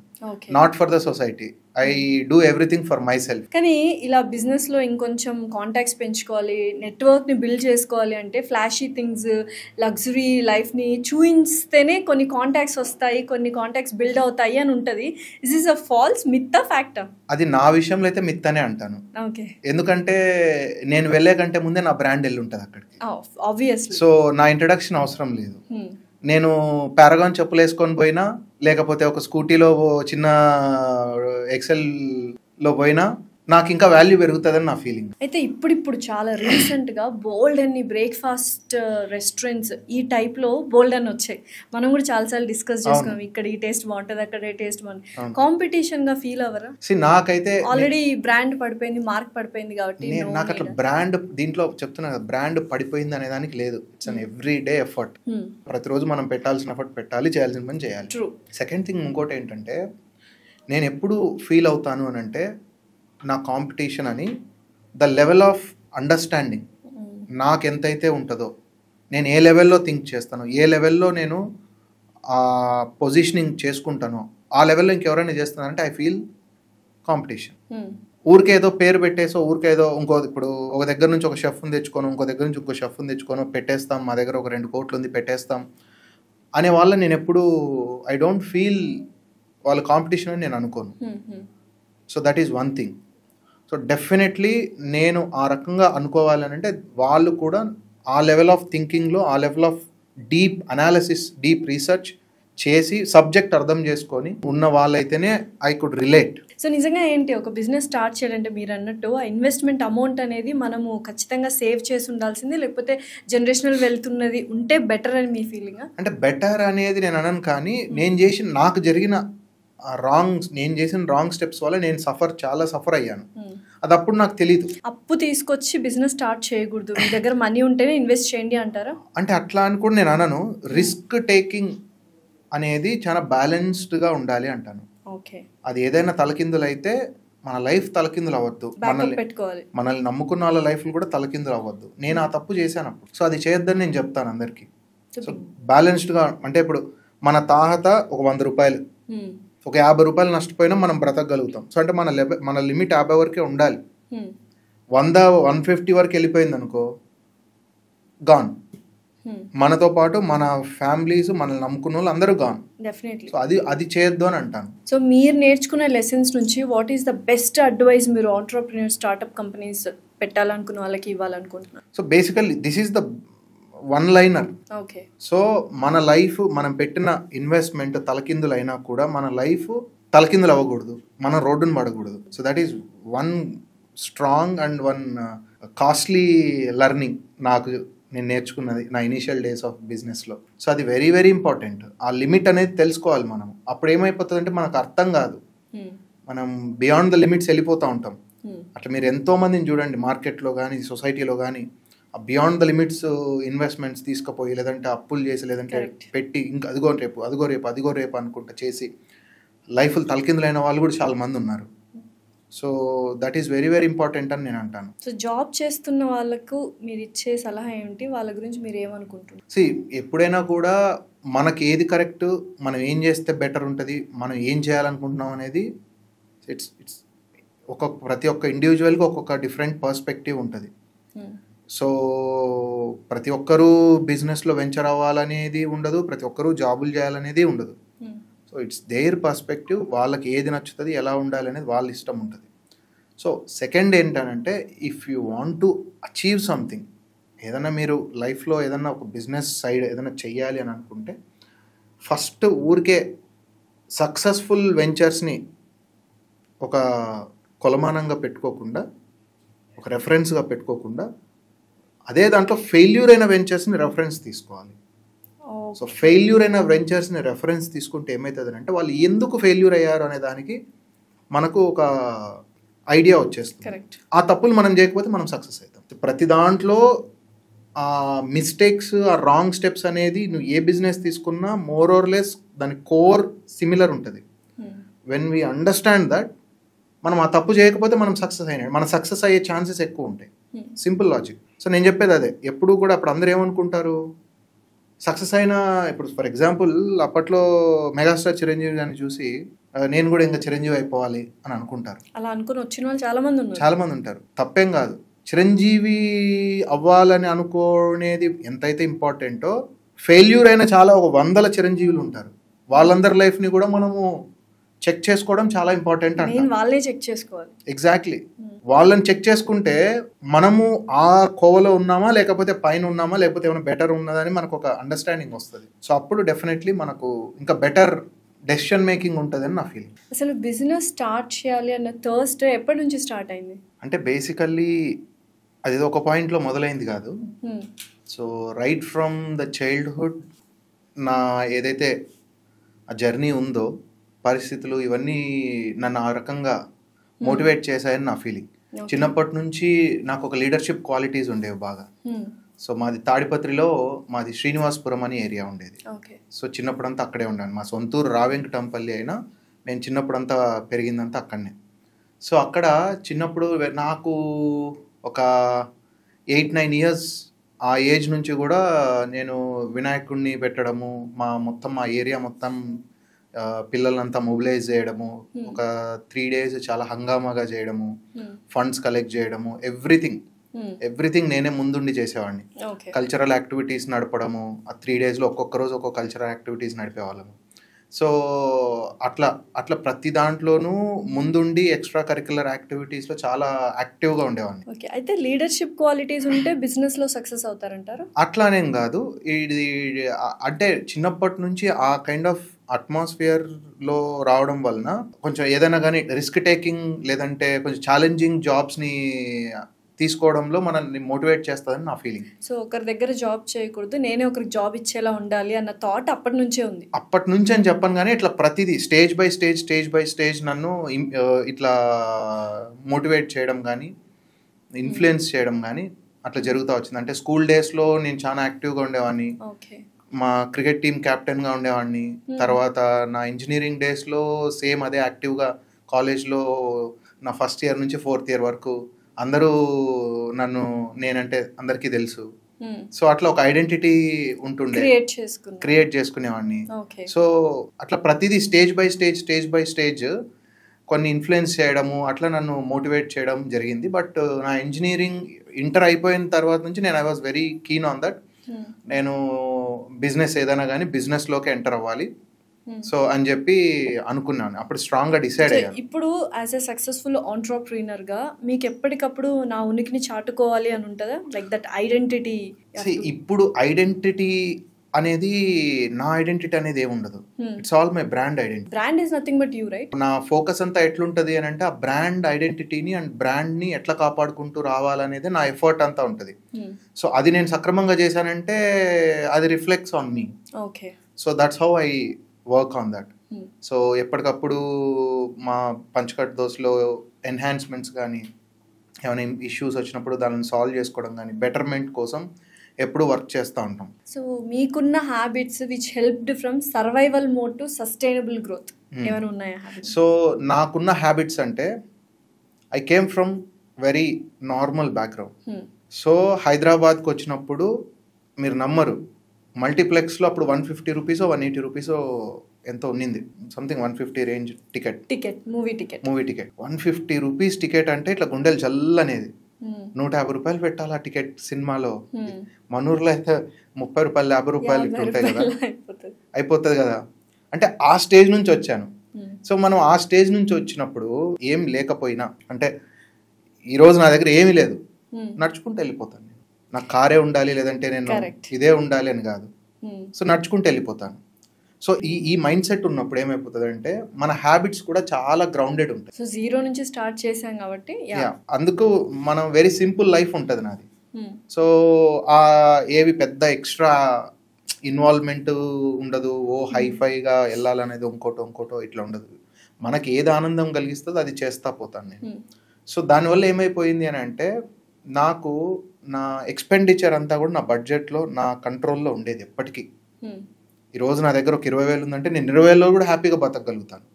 not for the society. I do everything for my self. కానీ ఇలా బిజినెస్లో ఇంకొంచెం కాంటాక్ట్స్ పెంచుకోవాలి, నెట్వర్క్ని బిల్డ్ చేసుకోవాలి అంటే ఫ్లాషీ థింగ్స్, లగ్జరీ లైఫ్ని చూయిస్తేనే కొన్ని కాంటాక్ట్స్ వస్తాయి, కొన్ని కాంటాక్ట్స్ బిల్డ్ అవుతాయి అని ఉంటుంది. Is is a false myth, fact? అది నా విషయంలో అయితే మిత్ అనే అంటాను. ఎందుకంటే నేను వెళ్ళే కంటే ముందే నా బ్రాండ్ వెళ్ళి ఉంటుంది అక్కడికి. ఆబ్వియస్లీ. సో నా ఇంట్రడక్షన్ అవసరం లేదు. నేను పారాగాన్ చెప్పులు వేసుకొని పోయినా లేకపోతే ఒక స్కూటీలో చిన్న ఎక్సెల్లో పోయినా నాకు ఇంకా వాల్యూ పెరుగుతుందని నా ఫీలింగ్. అయితే ఇప్పుడు చాలా రీసెంట్గా బోల్డ్ అన్ని బ్రేక్ఫాస్ట్ రెస్టారెంట్స్ ఈ టైప్లో బోల్డ్ అని వచ్చాయి. మనం కూడా చాలాసార్లు డిస్కస్ చేసుకున్నాం, ఇక్కడ ఈ టేస్ట్ బాగుంటుంది, అక్కడ ఈ టేస్ట్ బాగుంటుంది. కాంపిటీషన్గా ఫీల్ అవ్వరా? నాకైతే ఆల్రెడీ బ్రాండ్ పడిపోయింది, మార్క్ పడిపోయింది కాబట్టి నాకు అట్లా బ్రాండ్ దీంట్లో చెప్తున్నా కదా, బ్రాండ్ పడిపోయింది అనే దానికి లేదు. It's an every day effort. ప్రతిరోజు మనం పెట్టాల్సిన ఎఫర్ట్ పెట్టాలి, చేయాల్సిన పని చేయాలి. సెకండ్ థింగ్ ఇంకోటి ఏంటంటే, నేను ఎప్పుడు ఫీల్ అవుతాను అని అంటే, నా కాంపిటీషన్ అని ద లెవెల్ ఆఫ్ అండర్స్టాండింగ్ నాకు ఎంతైతే ఉంటుందో, నేను ఏ లెవెల్లో థింక్ చేస్తానో, ఏ లెవెల్లో నేను పొజిషనింగ్ చేసుకుంటానో, ఆ లెవెల్లో ఇంకెవరైనా చేస్తున్నానంటే ఐ ఫీల్ కాంపిటీషన్. ఊరికేదో పేరు పెట్టేసో, ఊరికేదో ఇప్పుడు ఒక దగ్గర నుంచి ఒక షెఫ్ని తెచ్చుకోను, ఇంకో దగ్గర నుంచి ఇంకో షెఫ్ని తెచ్చుకోను, పెట్టేస్తాం, మా దగ్గర ఒక 2 కోట్లు ఉంది పెట్టేస్తాం అనే వాళ్ళ నేను ఎప్పుడు ఐ డోంట్ ఫీల్ వాళ్ళ కాంపిటీషన్ అని నేను అనుకోను. So that is one thing. So definitely నేను ఆ రకంగా అనుకోవాలి అంటే వాళ్ళు కూడా ఆ లెవెల్ ఆఫ్ థింకింగ్లో, ఆ level of deep analysis, deep research చేసి సబ్జెక్ట్ అర్థం చేసుకొని ఉన్న వాళ్ళైతేనే ఐ కుడ్ రిలేట్. సో నిజంగా ఏంటి, ఒక బిజినెస్ స్టార్ట్ చేయాలంటే మీరు అన్నట్టు ఆ ఇన్వెస్ట్మెంట్ అమౌంట్ అనేది మనము ఖచ్చితంగా సేవ్ చేసి ఉండాల్సింది, లేకపోతే జనరేషనల్ వెళ్తున్నది ఉంటే బెటర్ అని మీ ఫీలింగ్? అంటే బెటర్ అనేది నేను అనను, కానీ నాకు జరిగిన నేను చేసిన రాంగ్ స్టెప్స్ వల్ల నేను చాలా సఫర్ అయ్యాను. అది అప్పుడు నాకు తెలీదు. అప్పు తీసుకొచ్చి బిజినెస్ స్టార్ట్ చేయకూడదు, మీ దగ్గర మనీ ఉంటేనే ఇన్వెస్ట్ చేయండి అంటారా? అంటే అట్లా అని కూడా నేను అనను. రిస్క్ టేకింగ్ అనేది చాలా బ్యాలెన్స్డ్గా ఉండాలి అంటాను. ఓకే, అది ఏదైనా తలకిందులు అయితే మన లైఫ్ తలకిందులు అవ్వద్దు, మనల్ని నమ్ముకున్న వాళ్ళ లైఫ్లు కూడా తలకిందులు అవ్వద్దు. నేను ఆ తప్పు చేశాను అప్పుడు. సో అది చేయొద్దని నేను చెప్తాను అందరికీ. సో బ్యాలెన్స్డ్గా అంటే ఇప్పుడు మన తాహత ఒక 100 రూపాయలు, ఒక 50 రూపాయలు నష్టపోయినా మనం బ్రతకగలుగుతాం. సో అంటే మన లిమిట్ 50 వరకే ఉండాలి. 100-150 వరకు వెళ్ళిపోయింది అనుకో, గాన్. మనతో పాటు మన ఫ్యామిలీస్, మనల్ని నమ్ముకున్న వాళ్ళు అందరూ గాన్. డెఫినెట్లీ. సో అది చేయొద్దు అని అంటాను. సో మీరు నేర్చుకున్న లెసన్స్ నుంచి what is the best advice మీరు ఆంట్రప్రెన్యూర్ స్టార్టప్ కంపెనీస్ పెట్టాలనుకున్న వాళ్ళకి ఇవ్వాలనుకుంటున్నారు? So basically this is the one liner. Okay. So మన లైఫ్, మనం పెట్టిన ఇన్వెస్ట్మెంట్ తలకిందులు అయినా కూడా మన లైఫ్ తలకిందులు అవ్వకూడదు, మనం రోడ్డును పడకూడదు. So that is one strong and one costly learning నేను నేర్చుకున్నది నా ఇనీషియల్ డేస్ ఆఫ్ బిజినెస్లో. సో అది వెరీ వెరీ ఇంపార్టెంట్. ఆ లిమిట్ అనేది తెలుసుకోవాలి మనం. అప్పుడు ఏమైపోతుంది అంటే మనకు అర్థం కాదు, మనం బియాండ్ ద లిమిట్స్ వెళ్ళిపోతూ ఉంటాం. అట్లా మీరు ఎంతోమందిని చూడండి మార్కెట్లో కానీ సొసైటీలో కానీ, బియాండ్ ద లిమిట్స్ ఇన్వెస్ట్మెంట్స్ తీసుకుపోయి, లేదంటే అప్పులు చేసి, లేదంటే పెట్టి ఇంకా అదిగో రేపు అనుకుంటా చేసి లైఫ్లు తలకిందులైన వాళ్ళు కూడా చాలా మంది ఉన్నారు. So that is very very important అని నేను అంటాను. సో జాబ్ చేస్తున్న వాళ్ళకు మీరు ఇచ్చే సలహా ఏంటి, వాళ్ళ గురించి మీరు ఏమనుకుంటున్నారు? ఎప్పుడైనా కూడా మనకి ఏది కరెక్ట్, మనం ఏం చేస్తే బెటర్ ఉంటుంది, మనం ఏం చేయాలనుకుంటున్నాం అనేది ఇట్స్ ప్రతి ఒక్క ఇండివిజువల్కి ఒక్కొక్క డిఫరెంట్ పర్స్పెక్టివ్ ఉంటుంది. సో ప్రతి ఒక్కరూ బిజినెస్లో వెంచర్ అవ్వాలనేది ఉండదు, ప్రతి ఒక్కరూ జాబులు చేయాలనేది ఉండదు. సో ఇట్స్ దేర్ పర్స్పెక్టివ్, వాళ్ళకి ఏది నచ్చుతుంది, ఎలా ఉండాలి అనేది వాళ్ళ ఇష్టం ఉంటుంది. సో సెకండ్ ఏంటంటే, if you want to achieve something, ఏదైనా మీరు లైఫ్లో ఏదైనా ఒక బిజినెస్ సైడ్ ఏదైనా చెయ్యాలి అని అనుకుంటే, ఫస్ట్ ఊరికే సక్సెస్ఫుల్ వెంచర్స్ని ఒక కొలమానంగా పెట్టుకోకుండా, ఒక రెఫరెన్స్గా పెట్టుకోకుండా, అదే దాంట్లో ఫెయిల్యూర్ అయిన వెంచర్స్ని రెఫరెన్స్ తీసుకోవాలి. సో ఫెయిల్యూర్ అయిన వెంచర్స్ని రెఫరెన్స్ తీసుకుంటే ఏమవుతుంది అంటే, వాళ్ళు ఎందుకు ఫెయిల్యూర్ అయ్యారు అనే దానికి మనకు ఒక ఐడియా వచ్చేస్తుంది. ఆ తప్పులు మనం చేయకపోతే మనం సక్సెస్ అవుతాం. ప్రతి దాంట్లో ఆ మిస్టేక్స్, ఆ రాంగ్ స్టెప్స్ అనేది నువ్వు ఏ బిజినెస్ తీసుకున్నా మోర్ ఆర్ లెస్ దాని కోర్ సిమిలర్ ఉంటుంది. వెన్ వీ అండర్స్టాండ్ దట్, మనం ఆ తప్పు చేయకపోతే మనం సక్సెస్ అయ్యే ఛాన్సెస్ ఎక్కువ ఉంటాయి. Simple logic. సో నేను చెప్పేది అదే. ఎప్పుడు కూడా అప్పుడు అందరూ ఏమనుకుంటారు, సక్సెస్ అయినా, ఇప్పుడు ఫర్ ఎగ్జాంపుల్ అప్పట్లో మెగాస్టార్ చిరంజీవి గారిని చూసి నేను కూడా ఇంకా చిరంజీవి అయిపోవాలి అని అనుకుంటారు. అలా అనుకుని వచ్చిన వాళ్ళు చాలా మంది ఉంటారు. తప్పేం కాదు. చిరంజీవి అవ్వాలని అనుకునేది ఎంతైతే ఇంపార్టెంటో, ఫెయిల్యూర్ అయిన చాలా 100 చిరంజీవులు ఉంటారు. వాళ్ళందరి లైఫ్ని కూడా మనము చెక్ చేసుకోవడం చాలా ఇంపార్టెంట్ అంటే వాళ్ళే చెక్ చేసుకోవాలి. ఎగ్జాక్ట్లీ. వాళ్ళని చెక్ చేసుకుంటే మనము ఆ కోవలో ఉన్నామా, లేకపోతే పైన ఉన్నామా, లేకపోతే ఏమైనా బెటర్ ఉన్నదని మనకు ఒక అండర్స్టాండింగ్ వస్తుంది. సో అప్పుడు డెఫినెట్లీ మనకు ఇంకా బెటర్ డెసిషన్ మేకింగ్ ఉంటుందని నా ఫీలింగ్. అసలు బిజినెస్ స్టార్ట్ చేయాలి అన్న థర్స్ట్ ఎప్పటి నుంచి స్టార్ట్ అయింది? అంటే బేసికల్లీ అది ఒక పాయింట్లో మొదలైంది కాదు. So right from the childhood నా ఏదైతే ఆ జర్నీ ఉందో, పరిస్థితులు ఇవన్నీ నన్ను ఆ రకంగా మోటివేట్ చేశాయని నా ఫీలింగ్. చిన్నప్పటి నుంచి నాకు ఒక లీడర్షిప్ క్వాలిటీస్ ఉండేవి బాగా. సో మాది తాడిపత్రిలో, మాది శ్రీనివాసపురం అని ఏరియా ఉండేది. సో చిన్నప్పుడంతా అక్కడే ఉండాను. మా సొంతూరు రావెంకటంపల్లి అయినా నేను చిన్నప్పుడంతా పెరిగిందంతా అక్కడనే. సో అక్కడ చిన్నప్పుడు నాకు ఒక 8-9 ఇయర్స్ ఆ ఏజ్ నుంచి కూడా నేను వినాయకుడిని పెట్టడము, మా ఏరియా మొత్తం పిల్లలంతా మొబిలైజ్ చేయడము, ఒక 3 days చాలా హంగామాగా చేయడము, ఫండ్స్ కలెక్ట్ చేయడము, ఎవ్రీథింగ్ నేనే ముందుండి చేసేవాడిని. కల్చరల్ యాక్టివిటీస్ నడపడము, ఆ 3 daysలో ఒక్కొక్క రోజు ఒక్కొక్క కల్చరల్ యాక్టివిటీస్ నడిపేవాళ్ళము. సో అట్లా ప్రతి దాంట్లోనూ ముందుండి ఎక్స్ట్రా కరిక్యులర్ యాక్టివిటీస్లో చాలా యాక్టివ్గా ఉండేవాడిని. ఓకే, అయితే లీడర్షిప్ క్వాలిటీస్ ఉంటే బిజినెస్లో సక్సెస్ అవుతారంటారు? అట్లానేం కాదు, ఇది అంటే చిన్నప్పటి నుంచి ఆ కైండ్ ఆఫ్ అట్మాస్ఫియర్లో రావడం వలన కొంచెం ఏదైనా కానీ రిస్క్ టేకింగ్ లేదంటే కొంచెం ఛాలెంజింగ్ జాబ్స్ని తీసుకోవడంలో మనల్ని మోటివేట్ చేస్తుందని నా ఫీలింగ్. సో ఒకరి దగ్గర జాబ్ చేయకూడదు, నేనే ఒకరికి జాబ్ ఇచ్చేలా ఉండాలి అన్న థాట్ అప్పటి నుంచే ఉంది? అప్పటి నుంచి అని చెప్పను, కానీ ఇట్లా ప్రతిదీ స్టేజ్ బై స్టేజ్ నన్ను ఇట్లా మోటివేట్ చేయడం కానీ ఇన్ఫ్లుయెన్స్ చేయడం కానీ అట్లా జరుగుతూ వచ్చింది. అంటే స్కూల్ డేస్లో నేను చాలా యాక్టివ్గా ఉండేవాడిని. మా క్రికెట్ టీం కెప్టెన్గా ఉండేవాడిని. తర్వాత నా ఇంజనీరింగ్ డేస్లో సేమ్ అదే యాక్టివ్గా, కాలేజ్లో నా ఫస్ట్ ఇయర్ నుంచి 4th year వరకు అందరూ నేనంటే అందరికీ తెలుసు. సో అట్లా ఒక ఐడెంటిటీ ఉంటుండే, క్రియేట్ చేసుకునేవాడిని. సో అట్లా ప్రతిదీ స్టేజ్ బై స్టేజ్ కొన్ని ఇన్ఫ్లుయెన్స్ చేయడము, అట్లా నన్ను మోటివేట్ చేయడం జరిగింది. బట్ నా ఇంజనీరింగ్ ఇంటర్ అయిపోయిన తర్వాత నుంచి I was very keen on that. నేను బిజినెస్ ఏదైనా కానీ బిజినెస్లోకి ఎంటర్ అవ్వాలి సో అని చెప్పి అనుకున్నాను. అప్పుడు స్ట్రాంగ్గా డిసైడ్ అయ్యాను. ఇప్పుడు యాజ్ ఎ సక్సెస్ఫుల్ ఆంట్రప్రీనర్గా మీకు ఎప్పటికప్పుడు నా ఉనికిని చాటుకోవాలి అని ఉంటుందా? Like that identity. ఇప్పుడు ఐడెంటిటీ అనేది, నా ఐడెంటిటీ అనేది ఏమి ఉండదు. It's all my brand identity. Brand is nothing but you, right? నా ఫోకస్ అంతా ఎట్లుంటది అని అంటే ఆ బ్రాండ్ ఐడెంటిటీని అండ్ బ్రాండ్ని ఎట్లా కాపాడుకుంటూ రావాలనేది నా ఎఫర్ట్ అంతా ఉంటుంది. సో అది నేను సక్రమంగా చేశానంటే అది reflects on me. Okay, so that's how I work on that. So ఎప్పటికప్పుడు మా పంచకట్ దోస్లో ఎన్హాన్స్మెంట్స్ కానీ ఏమైనా ఇష్యూస్ వచ్చినప్పుడు దానిని సాల్వ్ చేసుకోవడం కానీ బెటర్మెంట్ కోసం ఎప్పుడు వర్క్ చేస్తూ ఉంటాం. సో మీకున్న habits which helped from survival mode to sustainable growth ఏమైనా ఉన్నాయా? సో నాకున్న హ్యాబిట్స్ అంటే I came from very normal background. So హైదరాబాద్కి వచ్చినప్పుడు మీరు నమ్మరు, మల్టీప్లెక్స్లో అప్పుడు 150 rupees 180 rupees ఎంతో ఉన్నింది, something 150 range movie ticket 150 rupees ticket అంటే ఇట్లా గుండెలు జల్లనేది. 150 రూపాయలు పెట్టాలి ఆ టికెట్ సినిమాలో. మనూరులో అయితే 30 రూపాయలు 50 రూపాయలు ఇట్లా ఉంటాయి కదా, అయిపోతుంది కదా. అంటే ఆ స్టేజ్ నుంచి వచ్చాను. సో మనం ఆ స్టేజ్ నుంచి వచ్చినప్పుడు ఏం లేకపోయినా, అంటే ఈరోజు నా దగ్గర ఏమీ లేదు, నడుచుకుంటూ వెళ్ళిపోతాను. నాకు కారే ఉండాలి లేదంటే నేను ఇదే ఉండాలి అని కాదు. సో నడుచుకుంటూ వెళ్ళిపోతాను. సో ఈ మైండ్ సెట్ ఉన్నప్పుడు ఏమైపోతుంది అంటే మన హ్యాబిట్స్ కూడా చాలా గ్రౌండెడ్ ఉంటాయి. సో జీరో నుంచి స్టార్ట్ చేసాం కాబట్టి అందుకు మనం వెరీ సింపుల్ లైఫ్ ఉంటుంది నాది. సో ఏవి పెద్ద ఎక్స్ట్రా ఇన్వాల్వ్మెంట్ ఉండదు, హైఫైగా వెళ్ళాలనేది ఇంకోటో ఇట్లా ఉండదు. మనకి ఏది ఆనందం కలిగిస్తుందో అది చేస్తా పోతాను నేను. సో దానివల్ల ఏమైపోయింది అని అంటే నాకు నా ఎక్స్పెండిచర్ అంతా కూడా నా బడ్జెట్లో నా కంట్రోల్లో ఉండేది ఎప్పటికీ. ఈరోజు నా దగ్గర ఒక 20,000 ఉందంటే నేను 20,000లో కూడా హ్యాపీగా బతకగలుగుతాను.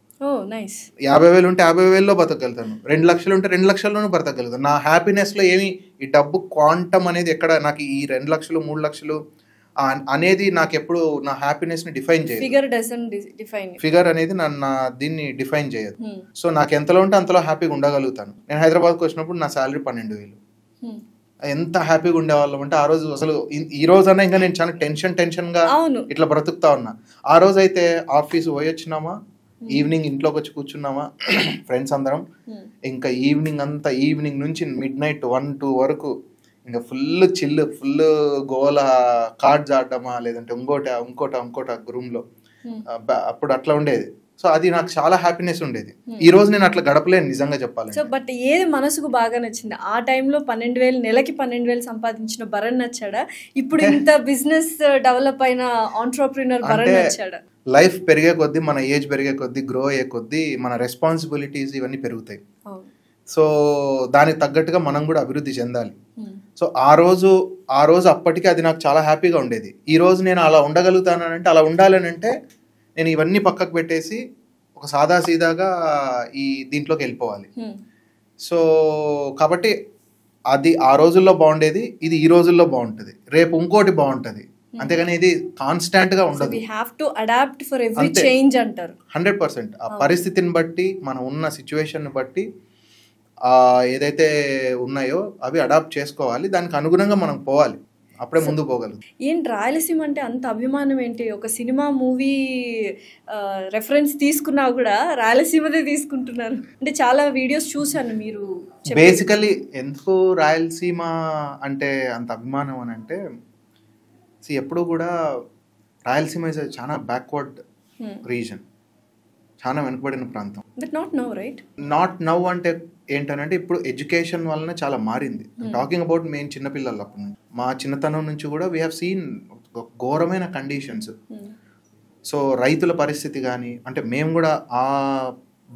50,000 ఉంటే 50,000లో బతకగలుగుతాను. 2 లక్షలు ఉంటే 2 లక్షల్లోనూ బతకగలుగుతాను. నా హ్యాపీనెస్లో ఏమి ఈ డబ్బు క్వాంటమ్ అనేది ఎక్కడ, నాకు ఈ 2 లక్షలు 3 లక్షలు అనేది నాకు ఎప్పుడు నా హ్యాపీనెస్ని డిఫైన్ చేయదు. ఫిగర్ అనేది నా దీన్ని డిఫైన్ చేయదు. సో నాకు ఎంతలో ఉంటే అంతలో హ్యాపీగా ఉండగలుగుతాను. నేను హైదరాబాద్కి వచ్చినప్పుడు నా శాలరీ 12,000. ఎంత హ్యాపీగా ఉండేవాళ్ళం అంటే ఆ రోజు అసలు ఈ రోజన్నా ఇంకా నేను చాలా టెన్షన్గా ఇట్లా బ్రతుకుతా ఉన్నా. ఆ రోజు అయితే ఆఫీస్ పోయి వచ్చినామా, ఈవినింగ్ ఇంట్లోకి వచ్చి కూర్చున్నామా ఫ్రెండ్స్ అందరం, ఇంకా ఈవినింగ్ నుంచి midnight 1-2 వరకు ఇంకా ఫుల్ గోల, కార్డ్స్ ఆడటమా లేదంటే ఇంకోట రూమ్లో అప్పుడు అట్లా ఉండేది. సో అది నాకు చాలా హ్యాపీనెస్ ఉండేది. ఈ రోజు నేను అట్లా గడపలేను నిజంగా చెప్పాలి. సో బట్ ఏది మనసుకు బాగా నచ్చింది? ఆ టైంలో 12,000 నెలకి 12,000 సంపాదించిన భరణ్ నచ్చాడా? ఇప్పుడు ఇంత బిజినెస్ డెవలప్ అయిన ఆంట్రప్రీనర్ భరణ్ నచ్చాడా? లైఫ్ పెరిగే కొద్దీ, మన ఏజ్ పెరిగే కొద్దీ, గ్రో అయ్యే కొద్దీ మన రెస్పాన్సిబిలిటీస్ ఇవన్నీ పెరుగుతాయి. సో దానికి తగ్గట్టుగా మనం కూడా అభివృద్ధి చెందాలి. సో ఆ రోజు అప్పటికి అది నాకు చాలా హ్యాపీగా ఉండేది. ఈ రోజు నేను అలా ఉండగలుగుతానంటే, అలా ఉండాలని అంటే నేను ఇవన్నీ పక్కకు పెట్టేసి ఒక సాదాసీదాగా ఈ దీంట్లోకి వెళ్ళిపోవాలి. సో కాబట్టి అది ఆ రోజుల్లో బాగుండేది, ఇది ఈ రోజుల్లో బాగుంటుంది, రేపు ఇంకోటి బాగుంటుంది. అంతేగాని ఇది కాన్స్టాంట్ గా ఉండదు. 100% ఆ పరిస్థితిని బట్టి, మనం ఉన్న సిచ్యువేషన్ బట్టి ఏదైతే ఉన్నాయో అవి అడాప్ట్ చేసుకోవాలి, దానికి అనుగుణంగా మనం పోవాలి, అప్పుడే ముందు పోగలదు. ఏంటి రాయలసీమ అంటే అంత అభిమానం ఏంటి? ఒక సినిమా మూవీ రెఫరెన్స్ తీసుకున్నా కూడా రాయలసీమదే తీసుకుంటున్నారు అంటే చాలా వీడియోస్ చూశాను. మీరు బేసికలీ ఎందుకు రాయలసీమ అంటే అంత అభిమానం అని అంటే, ఎప్పుడు కూడా రాయలసీమ ఇస్ చాలా బ్యాక్వర్డ్ రీజన్, చాలా వెనుకబడిన ప్రాంతం. బట్ నాట్ నౌ అంటే ఏంటనంటే ఇప్పుడు ఎడ్యుకేషన్ వలన చాలా మారింది. టాకింగ్ అబౌట్ మెయిన్ చిన్నపిల్లలు అప్పటి నుంచి, మా చిన్నతనం నుంచి కూడా వీ హ్యావ్ సీన్ ఘోరమైన కండిషన్స్. సో రైతుల పరిస్థితి కానీ, అంటే మేము కూడా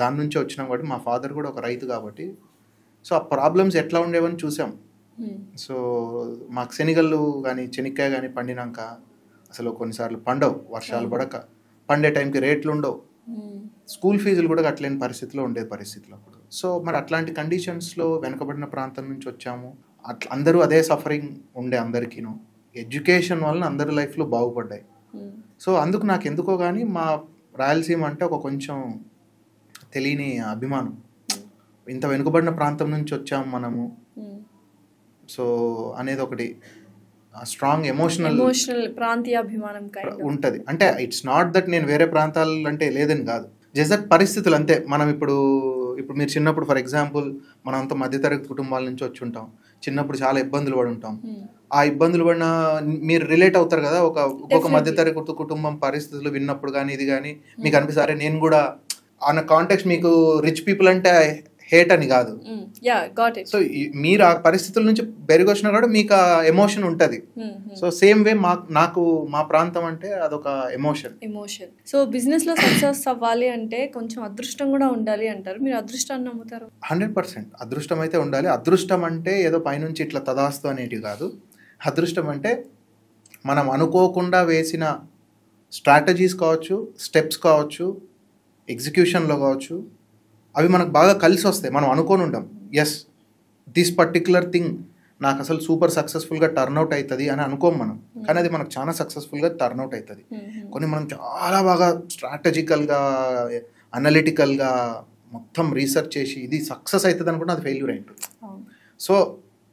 దాని నుంచి వచ్చినాం కాబట్టి, మా ఫాదర్ కూడా ఒక రైతు కాబట్టి, సో ఆ ప్రాబ్లమ్స్ ఎట్లా ఉండేవని చూసాం. సో మాకు శనగలు కానీ చెనిక్కాయ కానీ పండినాక అసలు కొన్నిసార్లు పండవు, వర్షాలు పడక, పండే టైంకి రేట్లు ఉండవు, స్కూల్ ఫీజులు కూడా కట్టలేని పరిస్థితిలో ఉండేది పరిస్థితులు అప్పుడు. సో మరి అట్లాంటి కండిషన్స్లో వెనుకబడిన ప్రాంతం నుంచి వచ్చాము. అందరూ అదే సఫరింగ్ ఉండే అందరికీను. ఎడ్యుకేషన్ వలన అందరి లైఫ్లో బాగుపడ్డాయి. సో అందుకు నాకు ఎందుకో కానీ మా రాయలసీమ అంటే ఒక కొంచెం తెలియని అభిమానం. ఇంత వెనుకబడిన ప్రాంతం నుంచి వచ్చాము మనము, సో అనేది ఒకటి స్ట్రాంగ్ ఎమోషనల్ ప్రాంతీయ అభిమానం ఉంటుంది. అంటే ఇట్స్ నాట్ దట్ నేను వేరే ప్రాంతాలు అంటే లేదని కాదు, జస్ట్ దట్ పరిస్థితులు అంతే. మనం ఇప్పుడు మీరు చిన్నప్పుడు ఫర్ ఎగ్జాంపుల్ మనం అంత మధ్యతరగతి కుటుంబాల నుంచి వచ్చి ఉంటాం, చిన్నప్పుడు చాలా ఇబ్బందులు పడి ఉంటాం. ఆ ఇబ్బందులు పడిన మీరు రిలేట్ అవుతారు కదా, ఒక్కొక్క మధ్యతరగతి కుటుంబం పరిస్థితులు విన్నప్పుడు కానీ ఇది కానీ మీకు అనిపిస్తారే నేను కూడా అన్న కాంటెక్స్ట్. మీకు రిచ్ పీపుల్ అంటే హేట్ అని కాదు. సో మీరు ఆ పరిస్థితుల నుంచి పెరిగి వచ్చినా కూడా మీకు ఆ ఎమోషన్ ఉంటుంది. సో సేమ్ వే నాకు మా ప్రాంతం అంటే అదొక ఎమోషన్. సో బిజినెస్ లో సక్సెస్ అవ్వాలి అంటే కొంచెం అదృష్టం కూడా ఉండాలి అంటారు. మీరు అదృష్టాన్ని నమ్ముతారు? 100% అదృష్టం అయితే ఉండాలి. అదృష్టం అంటే ఏదో పైనుంచి ఇట్లా తదాస్తు అనేటివి కాదు. అదృష్టం అంటే మనం అనుకోకుండా వేసిన స్ట్రాటజీస్ కావచ్చు, స్టెప్స్ కావచ్చు, ఎగ్జిక్యూషన్లో కావచ్చు, అవి మనకు బాగా కలిసి వస్తాయి. మనం అనుకోని ఉంటాం, ఎస్ దిస్ పర్టిక్యులర్ థింగ్ నాకు అసలు సూపర్ సక్సెస్ఫుల్గా టర్న్అవుట్ అవుతుంది అని అనుకోం మనం, కానీ అది మనకు చాలా సక్సెస్ఫుల్గా టర్న్అవుట్ అవుతుంది. కొన్ని మనం చాలా బాగా స్ట్రాటజికల్గా, అనలిటికల్గా మొత్తం రీసెర్చ్ చేసి ఇది సక్సెస్ అవుతుంది అనుకుంటే అది ఫెయిల్యూర్ అయింటుంది. సో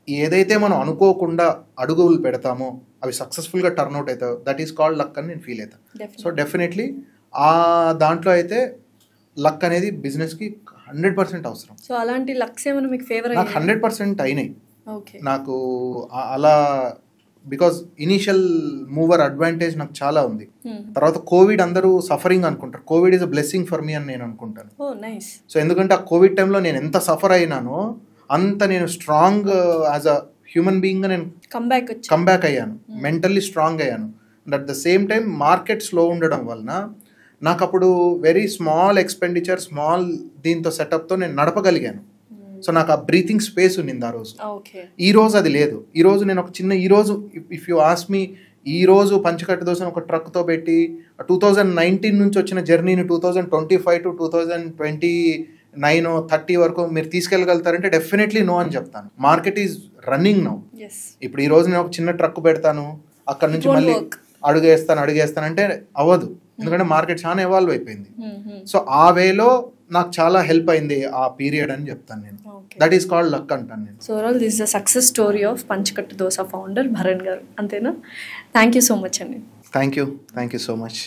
ఏదైతే మనం అనుకోకుండా అడుగులు పెడతామో అవి సక్సెస్ఫుల్గా టర్న్అవుట్ అవుతాయో దట్ ఈస్ కాల్డ్ లక్ అని నేను ఫీల్ అవుతాను. సో డెఫినెట్లీ ఆ దాంట్లో అయితే లక్ అనేది బిజినెస్కి 100% అవసరం. సో అలాంటి లక్స్ ఏమైనా మీకు ఫేవర్? నాకు 100% అయినాయి. నాకు అలా బికాజ్ ఇనీషియల్ మూవర్ అడ్వాంటేజ్ నాకు చాలా ఉంది. తర్వాత కోవిడ్ అందరూ సఫరింగ్ అనుకుంటారు, Covid is a blessing for me అని నేను అనుకుంటాను. సో ఎందుకంటే ఆ కోవిడ్ టైంలో నేను ఎంత సఫర్ అయినానో అంత నేను స్ట్రాంగ్ యాజ్ అ హ్యూమన్ బీయింగ్గా నేను కమ్బ్యాక్ అయ్యాను, మెంటల్లీ స్ట్రాంగ్ అయ్యాను. And at the same time market slow ఉండడం వలన నాకు అప్పుడు వెరీ స్మాల్ ఎక్స్పెండిచర్, స్మాల్ దీంతో సెటప్తో నేను నడపగలిగాను. సో నాకు ఆ బ్రీతింగ్ స్పేస్ ఉన్నింది ఆ రోజు. ఈ రోజు అది లేదు. ఈ రోజు నేను ఒక చిన్న, ఈ రోజు ఇఫ్ యూ ఆస్క్ మీ, ఈ రోజు పంచకట్టు దోశ ఒక ట్రక్తో పెట్టి 2019 నుంచి వచ్చిన జర్నీని 2025 to 2029, 30 వరకు మీరు తీసుకెళ్ళగలుగుతారంటే డెఫినెట్లీ నో అని చెప్తాను. Market is running now. ఇప్పుడు ఈ రోజు నేను ఒక చిన్న ట్రక్ పెడతాను, అక్కడ నుంచి మళ్ళీ అడుగేస్తాను అంటే అవ్వదు, ఎందుకంటే మార్కెట్ చాలా ఎవాల్వ్ అయిపోయింది. సో ఆ వేలో నాకు చాలా హెల్ప్ అయింది ఆ పీరియడ్ అని చెప్తాను నేను. దట్ ఈస్ కాల్డ్ లక్ అంటాను నేను. So overall this the success story of Panchakattu Dosa founder Bharan garu, అంతేనా? థ్యాంక్ యూ సో మచ్ అండి. Thank you so much.